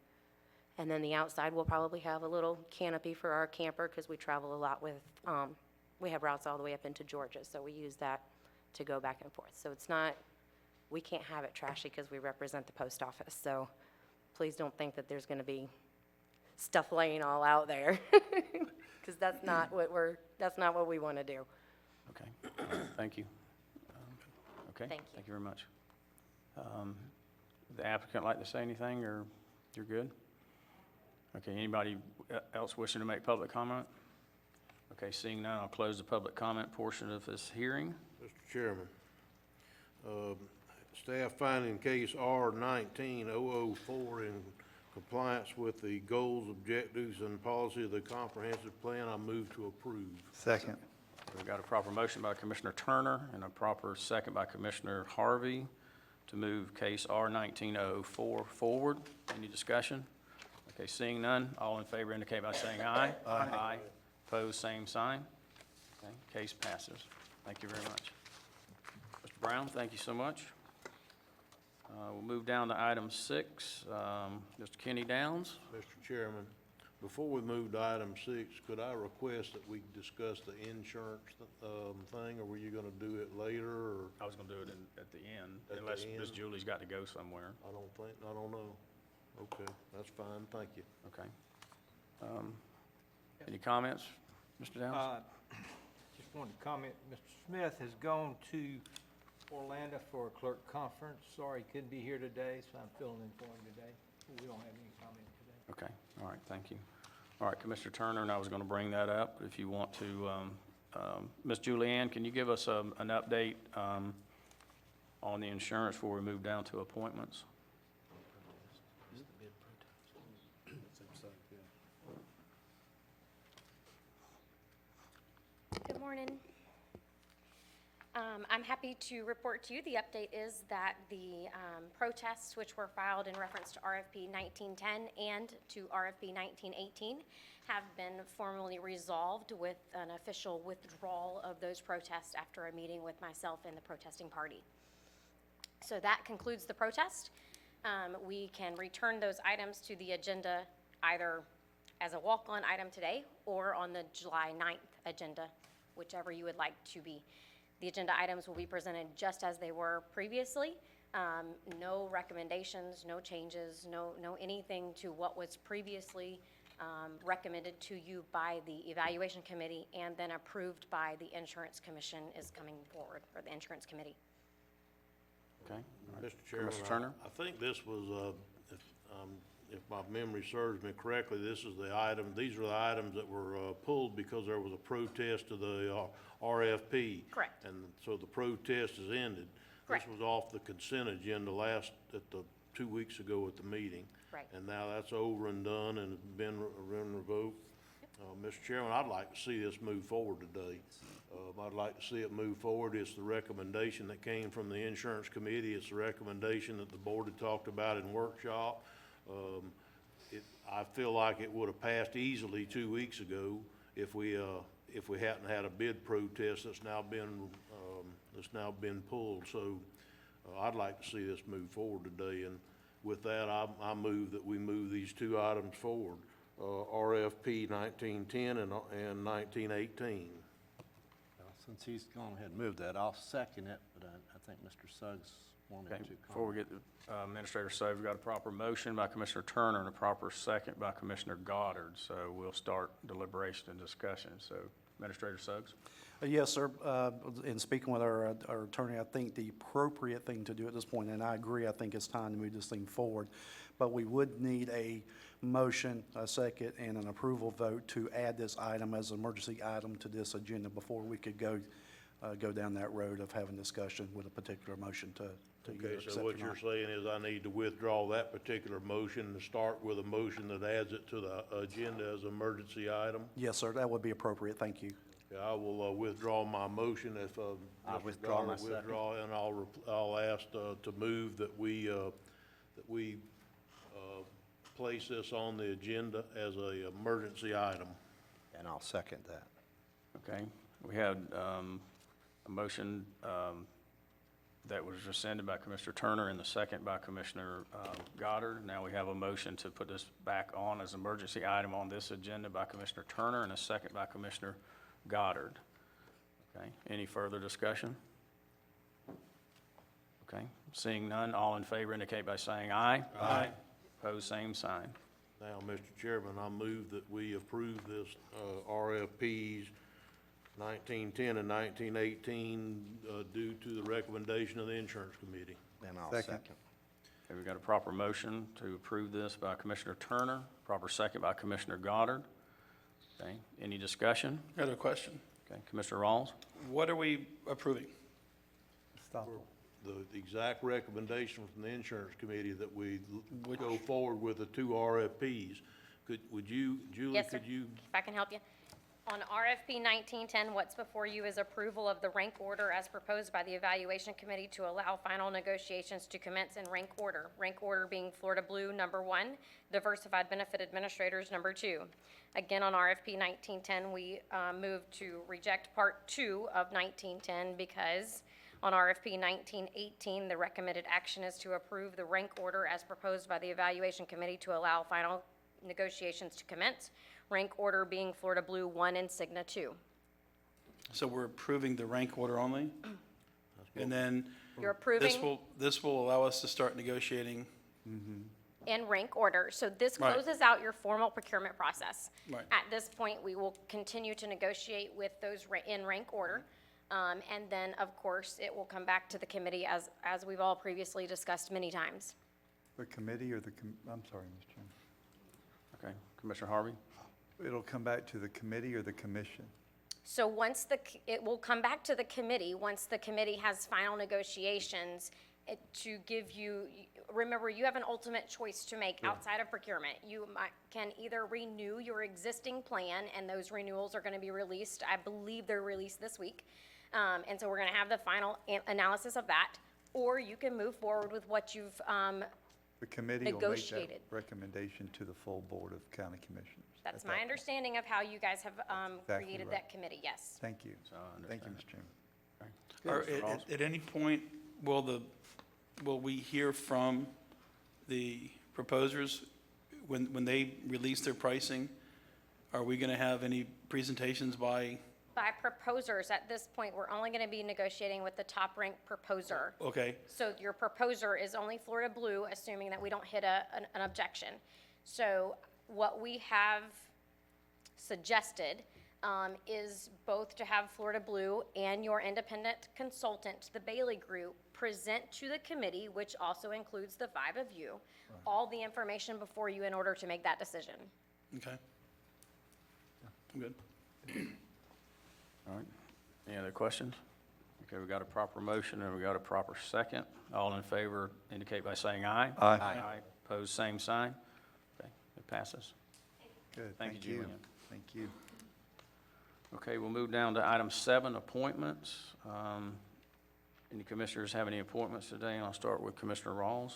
And then the outside will probably have a little canopy for our camper because we travel a lot with, we have routes all the way up into Georgia, so we use that to go back and forth. So it's not, we can't have it trashy because we represent the post office. So please don't think that there's going to be stuff laying all out there because that's not what we want to do. Okay, all right, thank you. Okay, Thank you. thank you very much. The applicant like to say anything, or you're good? Okay, anybody else wishing to make public comment? Okay, seeing none, I'll close the public comment portion of this hearing. Mr. Chairman, staff finding case R-19-004 in compliance with the goals, objectives, and policy of the comprehensive plan, I move to approve. Second. We've got a proper motion by Commissioner Turner and a proper second by Commissioner Harvey to move case R-19-004 forward. Any discussion? Okay, seeing none, all in favor indicate by saying aye. Aye. Aye. Opposed, same sign. Okay, case passes. Thank you very much. Mr. Brown, thank you so much. We'll move down to item 6. Mr. Kenny Downs. Mr. Chairman, before we move to item 6, could I request that we discuss the insurance thing, or were you going to do it later, or? I was going to do it at the end, At the unless end? Ms. Julie's got to go somewhere. I don't know. Okay, that's fine, thank you. Okay. Any comments, Mr. Downs? Just wanted to comment, Mr. Smith has gone to Orlando for a clerk conference. Sorry he couldn't be here today, so I'm filling in for him today. We don't have any comment today. Okay, all right, thank you. All right, Commissioner Turner, and I was going to bring that up, but if you want to, Ms. Julianne, can you give us an update on the insurance before we move down to appointments? Good morning. I'm happy to report to you, the update is that the protests which were filed in reference to RFP 1910 and to RFP 1918 have been formally resolved with an official withdrawal of those protests after a meeting with myself and the protesting party. So that concludes the protest. We can return those items to the agenda either as a walk-on item today or on the July 9th agenda, whichever you would like to be. The agenda items will be presented just as they were previously. No recommendations, no changes, no anything to what was previously recommended to you by the evaluation committee and then approved by the insurance commission is coming forward, or the insurance committee. Okay. All right. Mr. Chairman, Commissioner Turner? I think this was, if my memory serves me correctly, this is the item, these are the items that were pulled because there was a protest to the RFP. Correct. And so the protest has ended. Correct. This was off the consent agenda at the 2 weeks ago at the meeting. Right. And now that's over and done and been revoked. Mr. Chairman, I'd like to see this move forward today. I'd like to see it move forward. It's the recommendation that came from the insurance committee. It's the recommendation that the board had talked about in workshop. I feel like it would have passed easily 2 weeks ago if we hadn't had a bid protest that's now been pulled. So I'd like to see this move forward today. And with that, I move that we move these 2 items forward, RFP 1910 and 1918. Since he's gone ahead and moved that, I'll second it, but I think Mr. Suggs wanted Okay, to before we comment. get to Administrator Suggs, we've got a proper motion by Commissioner Turner and a proper second by Commissioner Goddard. So we'll start deliberation and discussion. So Administrator Suggs? Yes, sir. In speaking with our attorney, I think the appropriate thing to do at this point, and I agree, I think it's time to move this thing forward, but we would need a motion, a second, and an approval vote to add this item as an emergency item to this agenda before we could go down that road of having discussion with a particular motion to either Okay, accept so or what you're not. saying is I need to withdraw that particular motion and start with a motion that adds it to the agenda as an emergency item? Yes, sir, that would be appropriate. Thank you. Okay, I will withdraw my motion if I Mr. withdraw my Goddard second. withdraw, and I'll ask to move that we place this on the agenda as a emergency item. And I'll second that. Okay, we had a motion that was rescinded by Commissioner Turner and the second by Commissioner Goddard. Now we have a motion to put this back on as an emergency item on this agenda by Commissioner Turner and a second by Commissioner Goddard. Okay, any further discussion? Okay, seeing none, all in favor indicate by saying aye. Aye. Opposed, same sign. Now, Mr. Chairman, I move that we approve this RFPs 1910 and 1918 due to the recommendation of the Insurance Committee. And I'll Second. second. Okay, we've got a proper motion to approve this by Commissioner Turner, proper second by Commissioner Goddard. Okay, any discussion? I have a question. Okay, Commissioner Rawls? What are we approving? Stop. The exact recommendation from the Insurance Committee that we Which- go forward with the two RFPs. Would you, Julie, Yes, sir. could you? If I can help you. On RFP 1910, what's before you is approval of the rank order as proposed by the Evaluation Committee to allow final negotiations to commence in rank order. Rank order being Florida Blue, number 1, Diversified Benefit Administrators, number 2. Again, on RFP 1910, we moved to reject Part 2 of 1910 because on RFP 1918, the recommended action is to approve the rank order as proposed by the Evaluation Committee to allow final negotiations to commence. Rank order being Florida Blue 1 and Cigna 2. So we're approving the rank order only? And then You're approving this will allow us to start negotiating. in rank order. So this Right. closes out your formal procurement process. Right. At this point, we will continue to negotiate with those in rank order. And then, of course, it will come back to the committee as we've all previously discussed many times. The committee or I'm sorry, Mr. Chairman. Okay, Commissioner Harvey? It'll come back to the committee or the commission? So once it will come back to the committee, once the committee has final negotiations, to give you, remember, you have an ultimate choice to make outside of procurement. You can either renew your existing plan, and those renewals are going to be released. I believe they're released this week. And so we're going to have the final analysis of that, or you can move forward with what you've The committee will make that negotiated. recommendation to the full Board of County Commissioners. That's at my that point. understanding of how you guys have exactly created right. that committee, yes. Thank you. So I Thank you, understand. Mr. Chairman. Or at any point, will we hear from the proposers when they release their pricing? Are we going to have any presentations by? By proposers, at this point, we're only going to be negotiating with the top-ranked proposer. Okay, So your proposer is only Florida Blue, assuming that we don't hit an objection. So what we have suggested is both to have Florida Blue and your independent consultant, the Bailey Group, present to the committee, which also includes the 5 of you, all the information before you in order to make that decision. okay. I'm good. All right, any other questions? Okay, we got a proper motion and we got a proper second. All in favor indicate by saying aye. Aye. Aye. Opposed, same sign. Okay, it passes. Good, Thank you, Julian. Thank you. Okay, we'll move down to item 7, appointments. Any commissioners have any appointments today? And I'll start with Commissioner Rawls.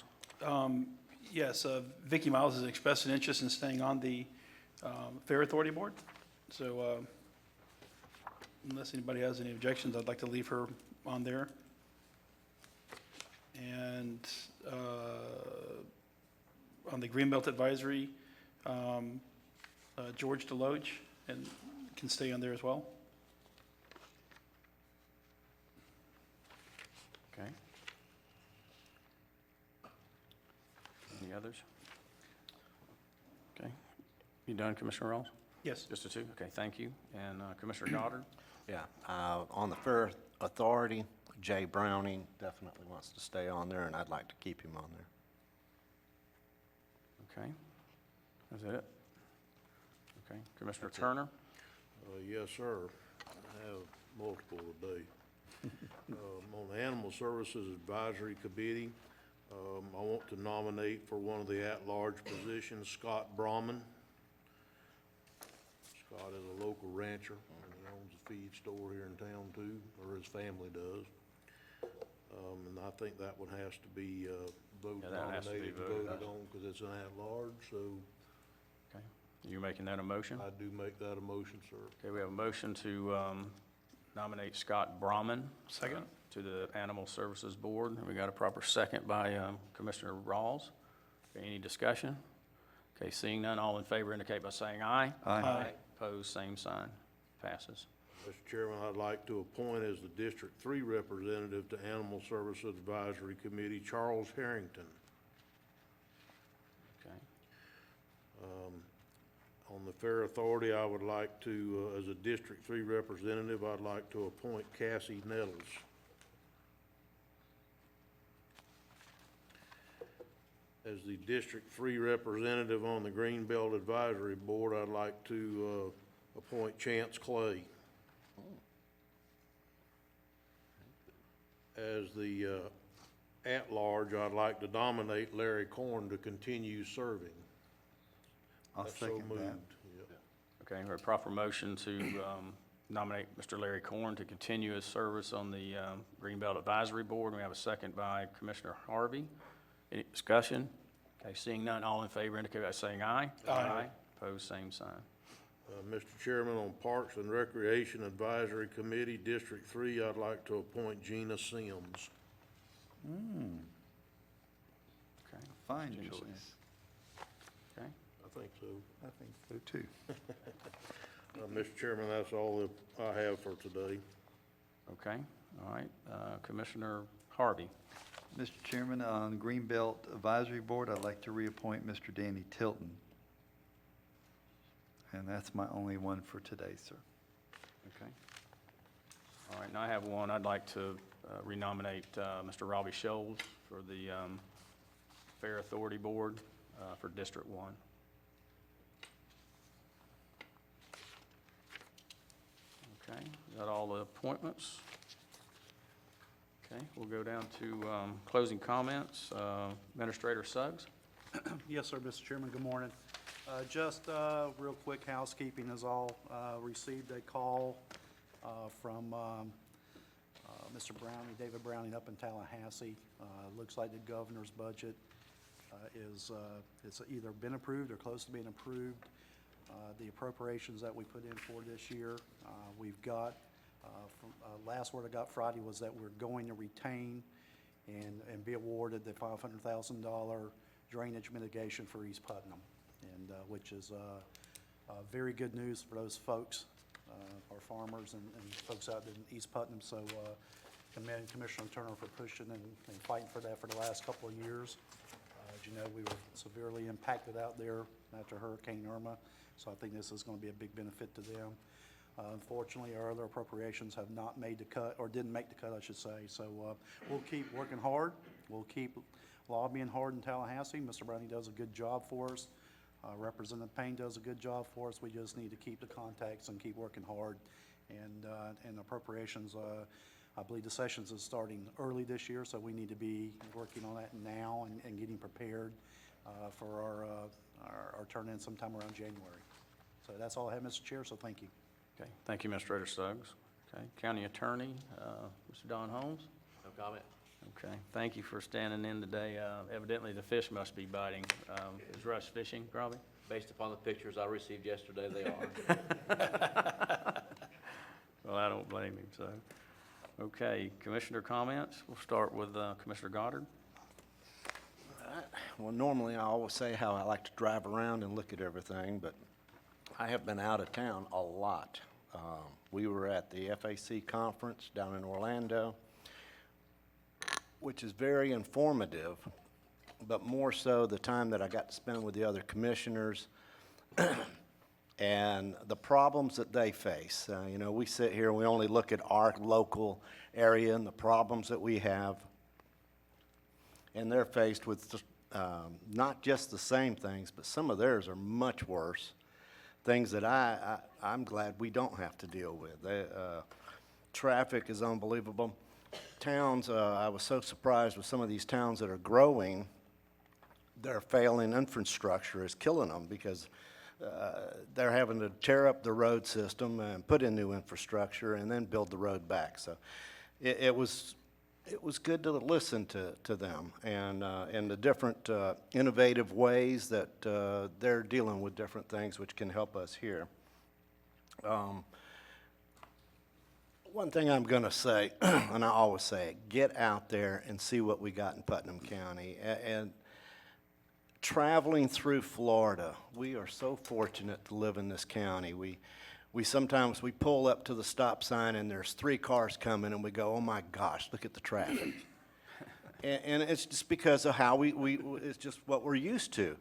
Yes, Vicki Miles has expressed an interest in staying on the Fair Authority Board. So unless anybody has any objections, I'd like to leave her on there. And on the Greenbelt Advisory, George Deloach and can stay on there as well. Okay. Any others? Okay. You done, Commissioner Rawls? Yes. Just the 2? Okay, thank you. And Commissioner Goddard? Yeah, on the Fair Authority, Jay Browning definitely wants to stay on there, and I'd like to keep him on there. Okay. Is that it? Okay, Commissioner Turner? Yes, sir. I have multiple today. On the Animal Services Advisory Committee, I want to nominate for one of the at-large positions, Scott Brahman. Scott is a local rancher, and he owns a feed store here in town too, or his family does. And I think that one has to be, Yeah, that has to be nominated and voted voted on, because it's an at-large, so Okay, you making that a motion? I do make that a motion, sir. Okay, we have a motion to nominate Scott Brahman. Second. To the Animal Services Board. And we got a proper second by Commissioner Rawls. Okay, any discussion? Okay, seeing none, all in favor indicate by saying aye. Aye. Opposed, same sign. Passes. Mr. Chairman, I'd like to appoint as the District 3 representative to Animal Services Advisory Committee, Charles Harrington. Okay, On the Fair Authority, I would like to, as a District 3 representative, I'd like to appoint Cassie Nettles. As the District 3 representative on the Greenbelt Advisory Board, I'd like to appoint Chance Clay. As the at-large, I'd like to nominate Larry Corn to continue serving. I'll That's so second that. moved. Yep. okay, we have a proper motion to nominate Mr. Larry Corn to continue his service on the Greenbelt Advisory Board. We have a second by Commissioner Harvey. Any discussion? Okay, seeing none, all in favor indicate by saying aye. Aye. Opposed, same sign. Mr. Chairman, on Parks and Recreation Advisory Committee, District 3, I'd like to appoint Gina Sims. Okay, Fine Jim choice. Sims. Okay, I think so. I think so too. Mr. Chairman, that's all that I have for today. okay, all right. Commissioner Harvey. Mr. Chairman, on Greenbelt Advisory Board, I'd like to reappoint Mr. Danny Tilton. And that's my only one for today, sir. Okay. All right, now I have one. I'd like to renominate Mr. Robbie Scholes for the Fair Authority Board for District 1. Okay, is that all the appointments? Okay, we'll go down to closing comments. Administrator Suggs? Yes, sir, Mr. Chairman, good morning. Just real quick housekeeping is all. Received a call from Mr. Browning, David Browning up in Tallahassee. Looks like the governor's budget it's either been approved or close to being approved. The appropriations that we put in for this year, we've got, last word I got Friday was that we're going to retain and be awarded the $500,000 drainage mitigation for East Putnam, and which is very good news for those folks, our farmers and folks out in East Putnam. So commend Commissioner Turner for pushing and fighting for that for the last couple of years. As you know, we were severely impacted out there after Hurricane Irma, so I think this is going to be a big benefit to them. Unfortunately, our other appropriations have not made the cut, or didn't make the cut, I should say. So we'll keep working hard. We'll keep lobbying hard in Tallahassee. Mr. Browning does a good job for us. Representative Payne does a good job for us. We just need to keep the contacts and keep working hard. And appropriations, I believe the sessions is starting early this year, so we need to be working on that now and getting prepared for our turn-in sometime around January. So that's all I have, Mr. Chair, so thank you. Okay, thank you, Administrator Suggs. Okay, County Attorney, Mr. Don Holmes. No comment. Okay, thank you for standing in today. Evidently, the fish must be biting. Is Russ fishing, probably? Based upon the pictures I received yesterday, they are. Well, I don't blame him, so. Okay, Commissioner comments. We'll start with Commissioner Goddard. Well, normally I always say how I like to drive around and look at everything, but I have been out of town a lot. We were at the FAC conference down in Orlando, which is very informative, but more so the time that I got to spend with the other commissioners and the problems that they face. You know, we sit here and we only look at our local area and the problems that we have, and they're faced with Not just the same things, but some of theirs are much worse. Things that I'm glad we don't have to deal with. Traffic is unbelievable. Towns, I was so surprised with some of these towns that are growing, their failing infrastructure is killing them because they're having to tear up the road system and put in new infrastructure and then build the road back. So it was good to listen to them and the different innovative ways that they're dealing with different things which can help us here. One thing I'm going to say, and I always say it, get out there and see what we got in Putnam County. And traveling through Florida, we are so fortunate to live in this county. We sometimes pull up to the stop sign and there's 3 cars coming and we go, oh my gosh, look at the traffic. and it's just because of how it's just what we're used to.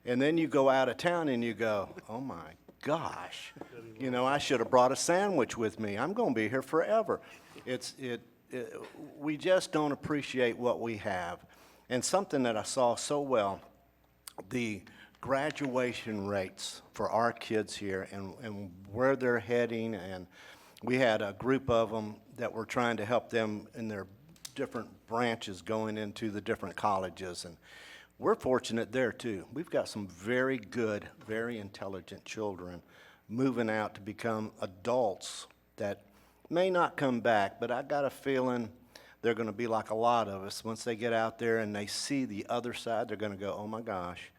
And then you go out of town and you go, oh my gosh, you know, I should have brought a sandwich with me. I'm going to be here forever. We just don't appreciate what we have. And something that I saw so well, the graduation rates for our kids here and where they're heading. And we had a group of them that were trying to help them in their different branches going into the different colleges. And we're fortunate there too. We've got some very good, very intelligent children moving out to become adults that may not come back, but I got a feeling they're going to be like a lot of us. Once they get out there and they see the other side, they're going to go, oh my gosh,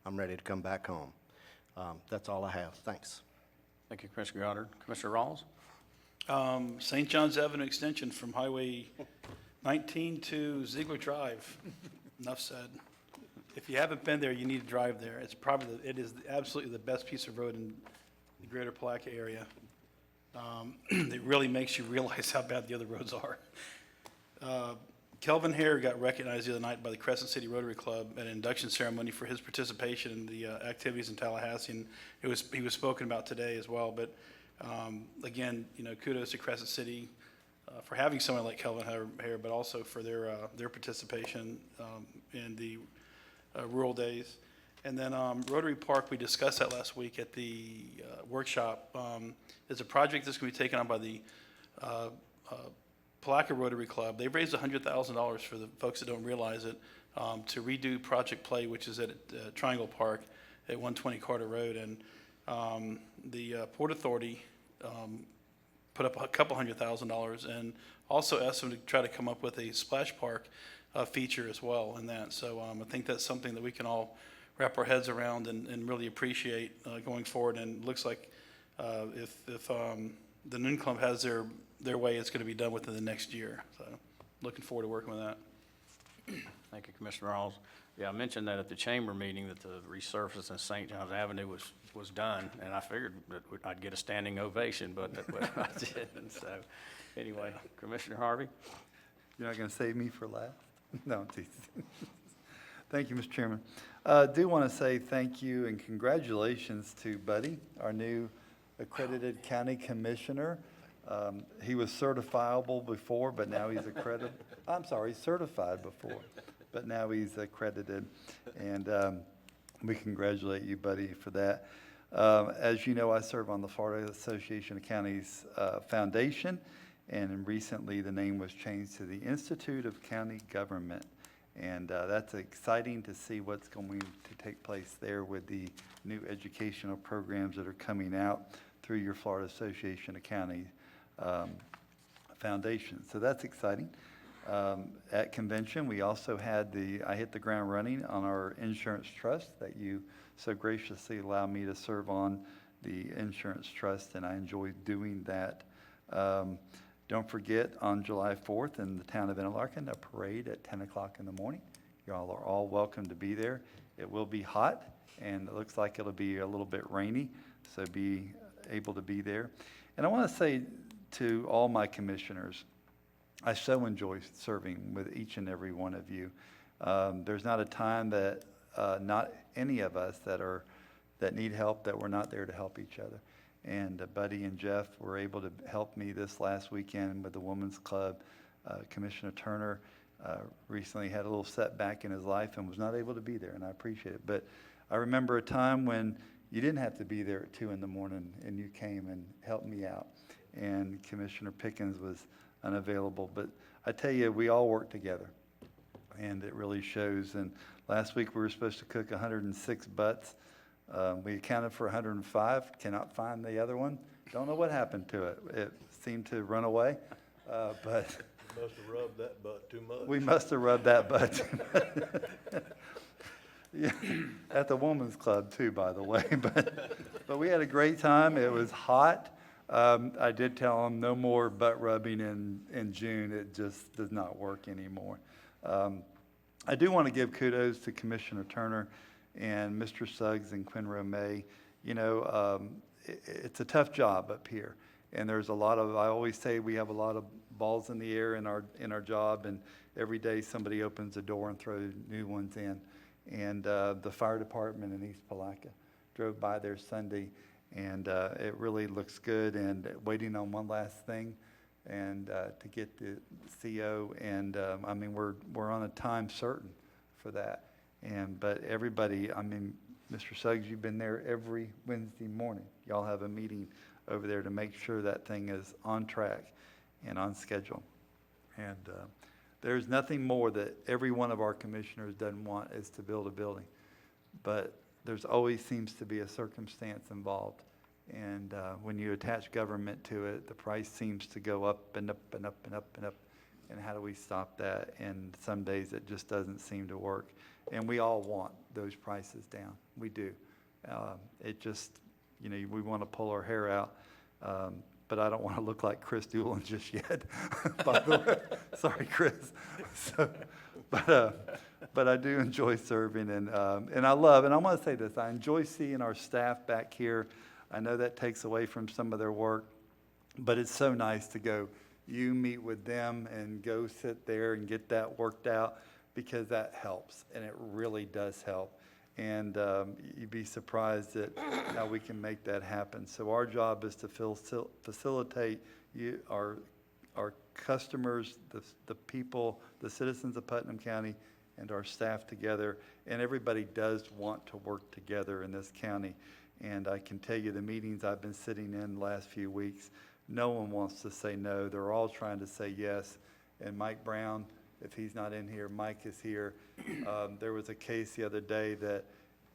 I'm ready to come back home. That's all I have. Thanks. Thank you, Commissioner Goddard. Commissioner Rawls? St. John's Avenue Extension from Highway 19 to Ziegler Drive. Enough said. If you haven't been there, you need to drive there. It is absolutely the best piece of road in the greater Palaca area. It really makes you realize how bad the other roads are. Kelvin Hare got recognized the other night by the Crescent City Rotary Club at an induction ceremony for his participation in the activities in Tallahassee, and he was spoken about today as well. But again, you know, kudos to Crescent City for having someone like Kelvin Hare, but also for their participation in the rural days. And then Rotary Park, we discussed that last week at the workshop. It's a project that's going to be taken on by the Palaca Rotary Club. They've raised $100,000 for the folks that don't realize it to redo Project Play, which is at Triangle Park at 120 Carter Road. And the Port Authority put up a couple $100,000 and also asked them to try to come up with a splash park feature as well in that. So I think that's something that we can all wrap our heads around and really appreciate going forward. And it looks like if the Noon Club has their way, it's going to be done within the next year. So looking forward to working with that. Thank you, Commissioner Rawls. Yeah, I mentioned that at the chamber meeting that the resurface in St. John's Avenue was done, and I figured that I'd get a standing ovation, but I didn't. So anyway, Commissioner Harvey? You're not going to save me for last? No, I'm teasing. Thank you, Mr. Chairman. I do want to say thank you and congratulations to Buddy, our new accredited county commissioner. He was certifiable before, but now he's accredited. I'm sorry, certified before, but now he's accredited. And we congratulate you, Buddy, for that. As you know, I serve on the Florida Association of Counties Foundation, and recently the name was changed to the Institute of County Government. And that's exciting to see what's going to take place there with the new educational programs that are coming out through your Florida Association of Counties Foundation. So that's exciting. At convention, we also had I hit the ground running on our insurance trust that you so graciously allowed me to serve on the insurance trust, and I enjoyed doing that. Don't forget, on July 4th in the town of Interlaken, a parade at 10 o'clock in the morning. You all are all welcome to be there. It will be hot, and it looks like it'll be a little bit rainy, so be able to be there. And I want to say to all my commissioners, I so enjoy serving with each and every one of you. There's not a time that not any of us that need help that we're not there to help each other. And Buddy and Jeff were able to help me this last weekend with the Women's Club. Commissioner Turner recently had a little setback in his life and was not able to be there, and I appreciate it. But I remember a time when you didn't have to be there at 2 in the morning, and you came and helped me out. And Commissioner Pickens was unavailable. But I tell you, we all work together, and it really shows. And last week, we were supposed to cook 106 butts. We accounted for 105, cannot find the other one. Don't know what happened to it. It seemed to run away, but... Must have rubbed that butt too much. We must have rubbed that butt too much. Yeah, at the women's club too, by the way. But we had a great time. It was hot. I did tell them no more butt rubbing in June. It just does not work anymore. I do want to give kudos to Commissioner Turner and Mr. Suggs and Quinn Romay. You know, it's a tough job up here. And there's a lot of, I always say we have a lot of balls in the air in our job, and every day somebody opens a door and throws new ones in. And the fire department in East Palatka drove by there Sunday, and it really looks good, and waiting on one last thing and to get the CO, and I mean, we're on a time certain for that. But everybody, I mean, Mr. Suggs, you've been there every Wednesday morning. Y'all have a meeting over there to make sure that thing is on track and on schedule. And there's nothing more that every one of our commissioners doesn't want is to build a building. But there's always seems to be a circumstance involved. And when you attach government to it, the price seems to go up and up and up and up and up. And how do we stop that? And some days it just doesn't seem to work. And we all want those prices down. We do. It just, you know, we want to pull our hair out. But I don't want to look like Chris Doolin just yet, by the way. Sorry, Chris. So, but I do enjoy serving, and I love, and I want to say this, I enjoy seeing our staff back here. I know that takes away from some of their work, but it's so nice to go, you meet with them and go sit there and get that worked out, because that helps, and it really does help. And you'd be surprised at how we can make that happen. So our job is to facilitate our customers, the people, the citizens of Putnam County, and our staff together. And everybody does want to work together in this county. And I can tell you the meetings I've been sitting in the last few weeks, no one wants to say no. They're all trying to say yes. And Mike Brown, if he's not in here, Mike is here. There was a case the other day that,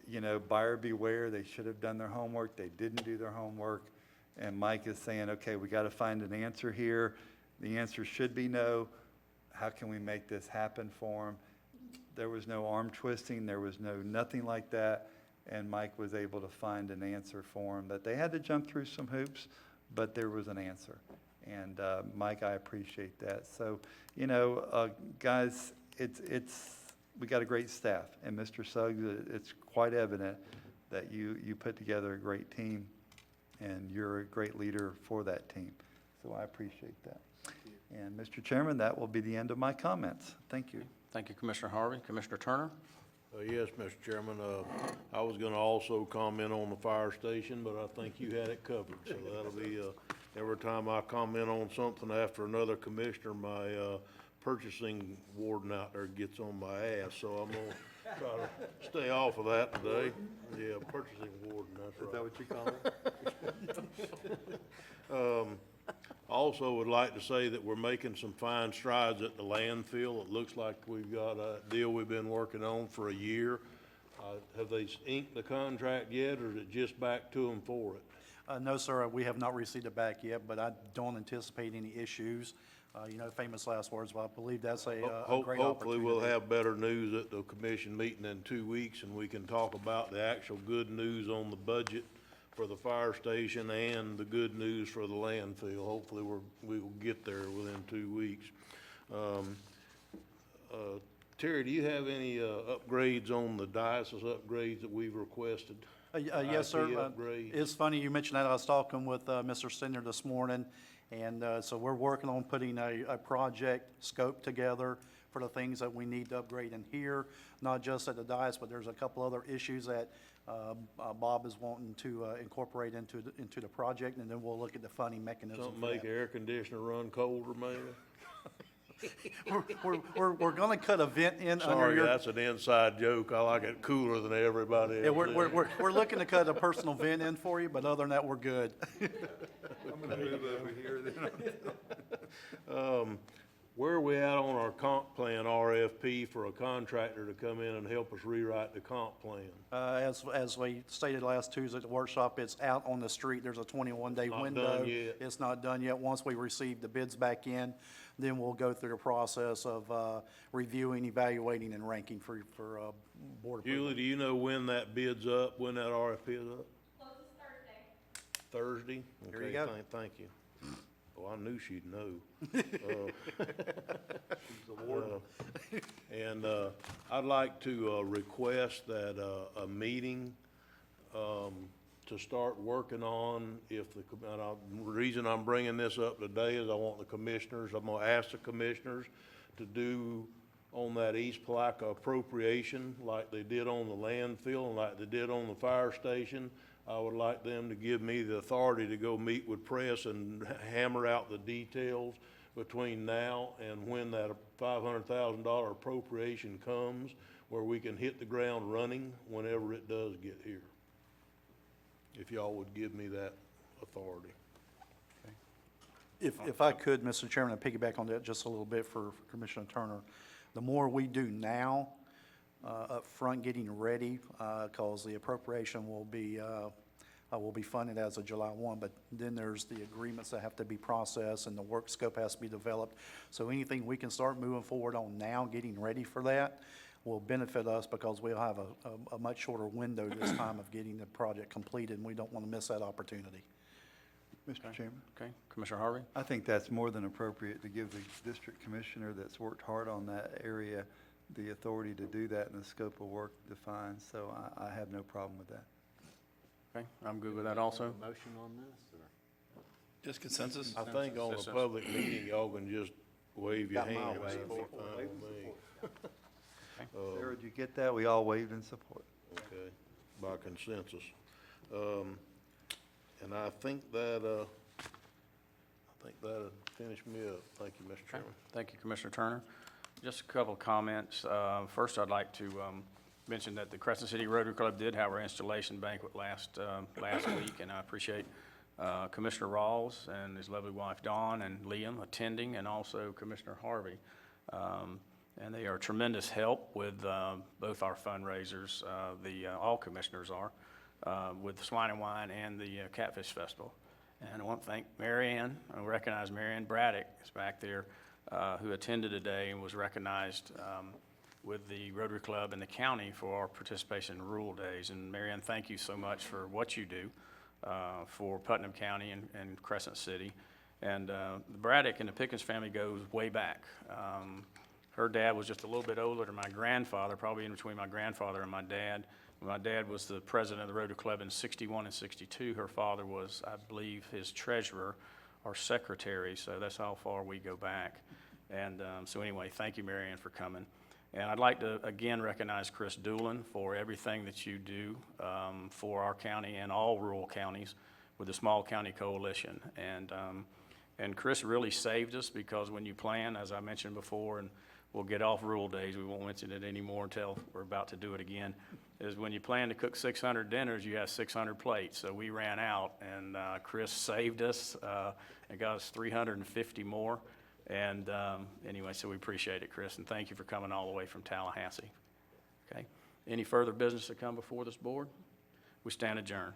you know, buyer beware, they should have done their homework, they didn't do their homework, and Mike is saying, okay, we got to find an answer here. The answer should be no. How can we make this happen for them? There was no arm twisting, there was nothing like that, and Mike was able to find an answer for them. But they had to jump through some hoops, but there was an answer. And Mike, I appreciate that. So, you know, guys, we got a great staff. And Mr. Suggs, it's quite evident that you put together a great team, and you're a great leader for that team. So I appreciate that. And Mr. Chairman, that will be the end of my comments. Thank you. Thank you, Commissioner Harvey. Commissioner Turner? Yes, Mr. Chairman, I was gonna also comment on the fire station, but I think you had it covered. So that'll be, every time I comment on something after another commissioner, my purchasing warden out there gets on my ass. So I'm gonna try to stay off of that today. Yeah, purchasing warden, that's right. Is that what you call it? Also would like to say that we're making some fine strides at the landfill. It looks like we've got a deal we've been working on for a year. Have they inked the contract yet, or is it just back to them for it? No, sir, we have not received it back yet, but I don't anticipate any issues. You know, famous last words, but I believe that's a great opportunity. Hopefully we'll have better news at the commission meeting in 2 weeks, and we can talk about the actual good news on the budget for the fire station and the good news for the landfill. Hopefully we will get there within 2 weeks. Terry, do you have any upgrades on the diocese upgrades that we've requested? Yes, sir. IT upgrades? It's funny you mentioned that. I was talking with Mr. Senior this morning, and so we're working on putting a project scope together for the things that we need to upgrade in here, not just at the dais, but there's a couple other issues that Bob is wanting to incorporate into the project, and then we'll look at the funding mechanism. Something for make that. air conditioner run colder, maybe? We're gonna cut a vent in under Sorry, your. that's an inside joke. I like it cooler than everybody else. Yeah, we're looking to cut a personal vent in for you, but other than that, we're good. I'm gonna move over here then. Where are we at on our comp plan RFP for a contractor to come in and help us rewrite the comp plan? As we stated last Tuesday at the workshop, it's out on the street. There's a 21-day Not window. done yet. It's not done yet. Once we receive the bids back in, then we'll go through the process of reviewing, evaluating, and ranking for board approval. Julie, do you know when that bid's up, when that RFP is up? Closes Thursday. Thursday? There you Okay, go. Thank you. Oh, I knew she'd know. And I'd like to request that a meeting to start working on the reason I'm bringing this up today is I want the commissioners, I'm gonna ask the commissioners to do on that East Palaca appropriation like they did on the landfill and like they did on the fire station. I would like them to give me the authority to go meet with press and hammer out the details between now and when that $500,000 appropriation comes, where we can hit the ground running whenever it does get here. If y'all would give me that authority. If I could, Mr. Chairman, and piggyback on that just a little bit for Commissioner Turner, the more we do now, up front, getting ready, because the appropriation will be funded as of July 1, but then there's the agreements that have to be processed and the work scope has to be developed. So anything we can start moving forward on now, getting ready for that, will benefit us because we'll have a much shorter window this time of getting the project completed, and we don't want to miss that opportunity. Mr. Chairman, Okay, Commissioner Harvey? I think that's more than appropriate to give the district commissioner that's worked hard on that area the authority to do that and the scope of work defined, so I have no problem with that. Okay, I'm good with that also. Motion on this, or? Just consensus? I think on a public meeting, y'all can just wave your Got my hand. way. That'd be fine with me. Sarah, did you get that? We all waved in support. Okay, by consensus. And I think that'll finish me up. Thank you, Mr. Chairman. Thank you, Commissioner Turner. Just a couple of comments. First, I'd like to mention that the Crescent City Rotary Club did have our installation banquet last week, and I appreciate Commissioner Rawls and his lovely wife Dawn and Liam attending, and also Commissioner Harvey. And they are tremendous help with both our fundraisers, all commissioners are, with the Swine and Wine and the Catfish Festival. And I want to thank Mary Ann, I recognize Mary Ann Braddock is back there, who attended today and was recognized with the Rotary Club and the county for our participation in Rural Days. And Mary Ann, thank you so much for what you do for Putnam County and Crescent City. And the Braddock and the Pickens family goes way back. Her dad was just a little bit older than my grandfather, probably in between my grandfather and my dad. My dad was the president of the Rotary Club in '61 and '62. Her father was, I believe, his treasurer or secretary, so that's how far we go back. And so anyway, thank you, Mary Ann, for coming. And I'd like to, again, recognize Chris Doolin for everything that you do for our county and all rural counties with the Small County Coalition. And Chris really saved us, because when you plan, as I mentioned before, and we'll get off Rural Days, we won't mention it anymore until we're about to do it again, is when you plan to cook 600 dinners, you have 600 plates. So we ran out, and Chris saved us and got us 350 more. And anyway, so we appreciate it, Chris, and thank you for coming all the way from Tallahassee. Okay. Any further business to come before this board? We stand adjourned.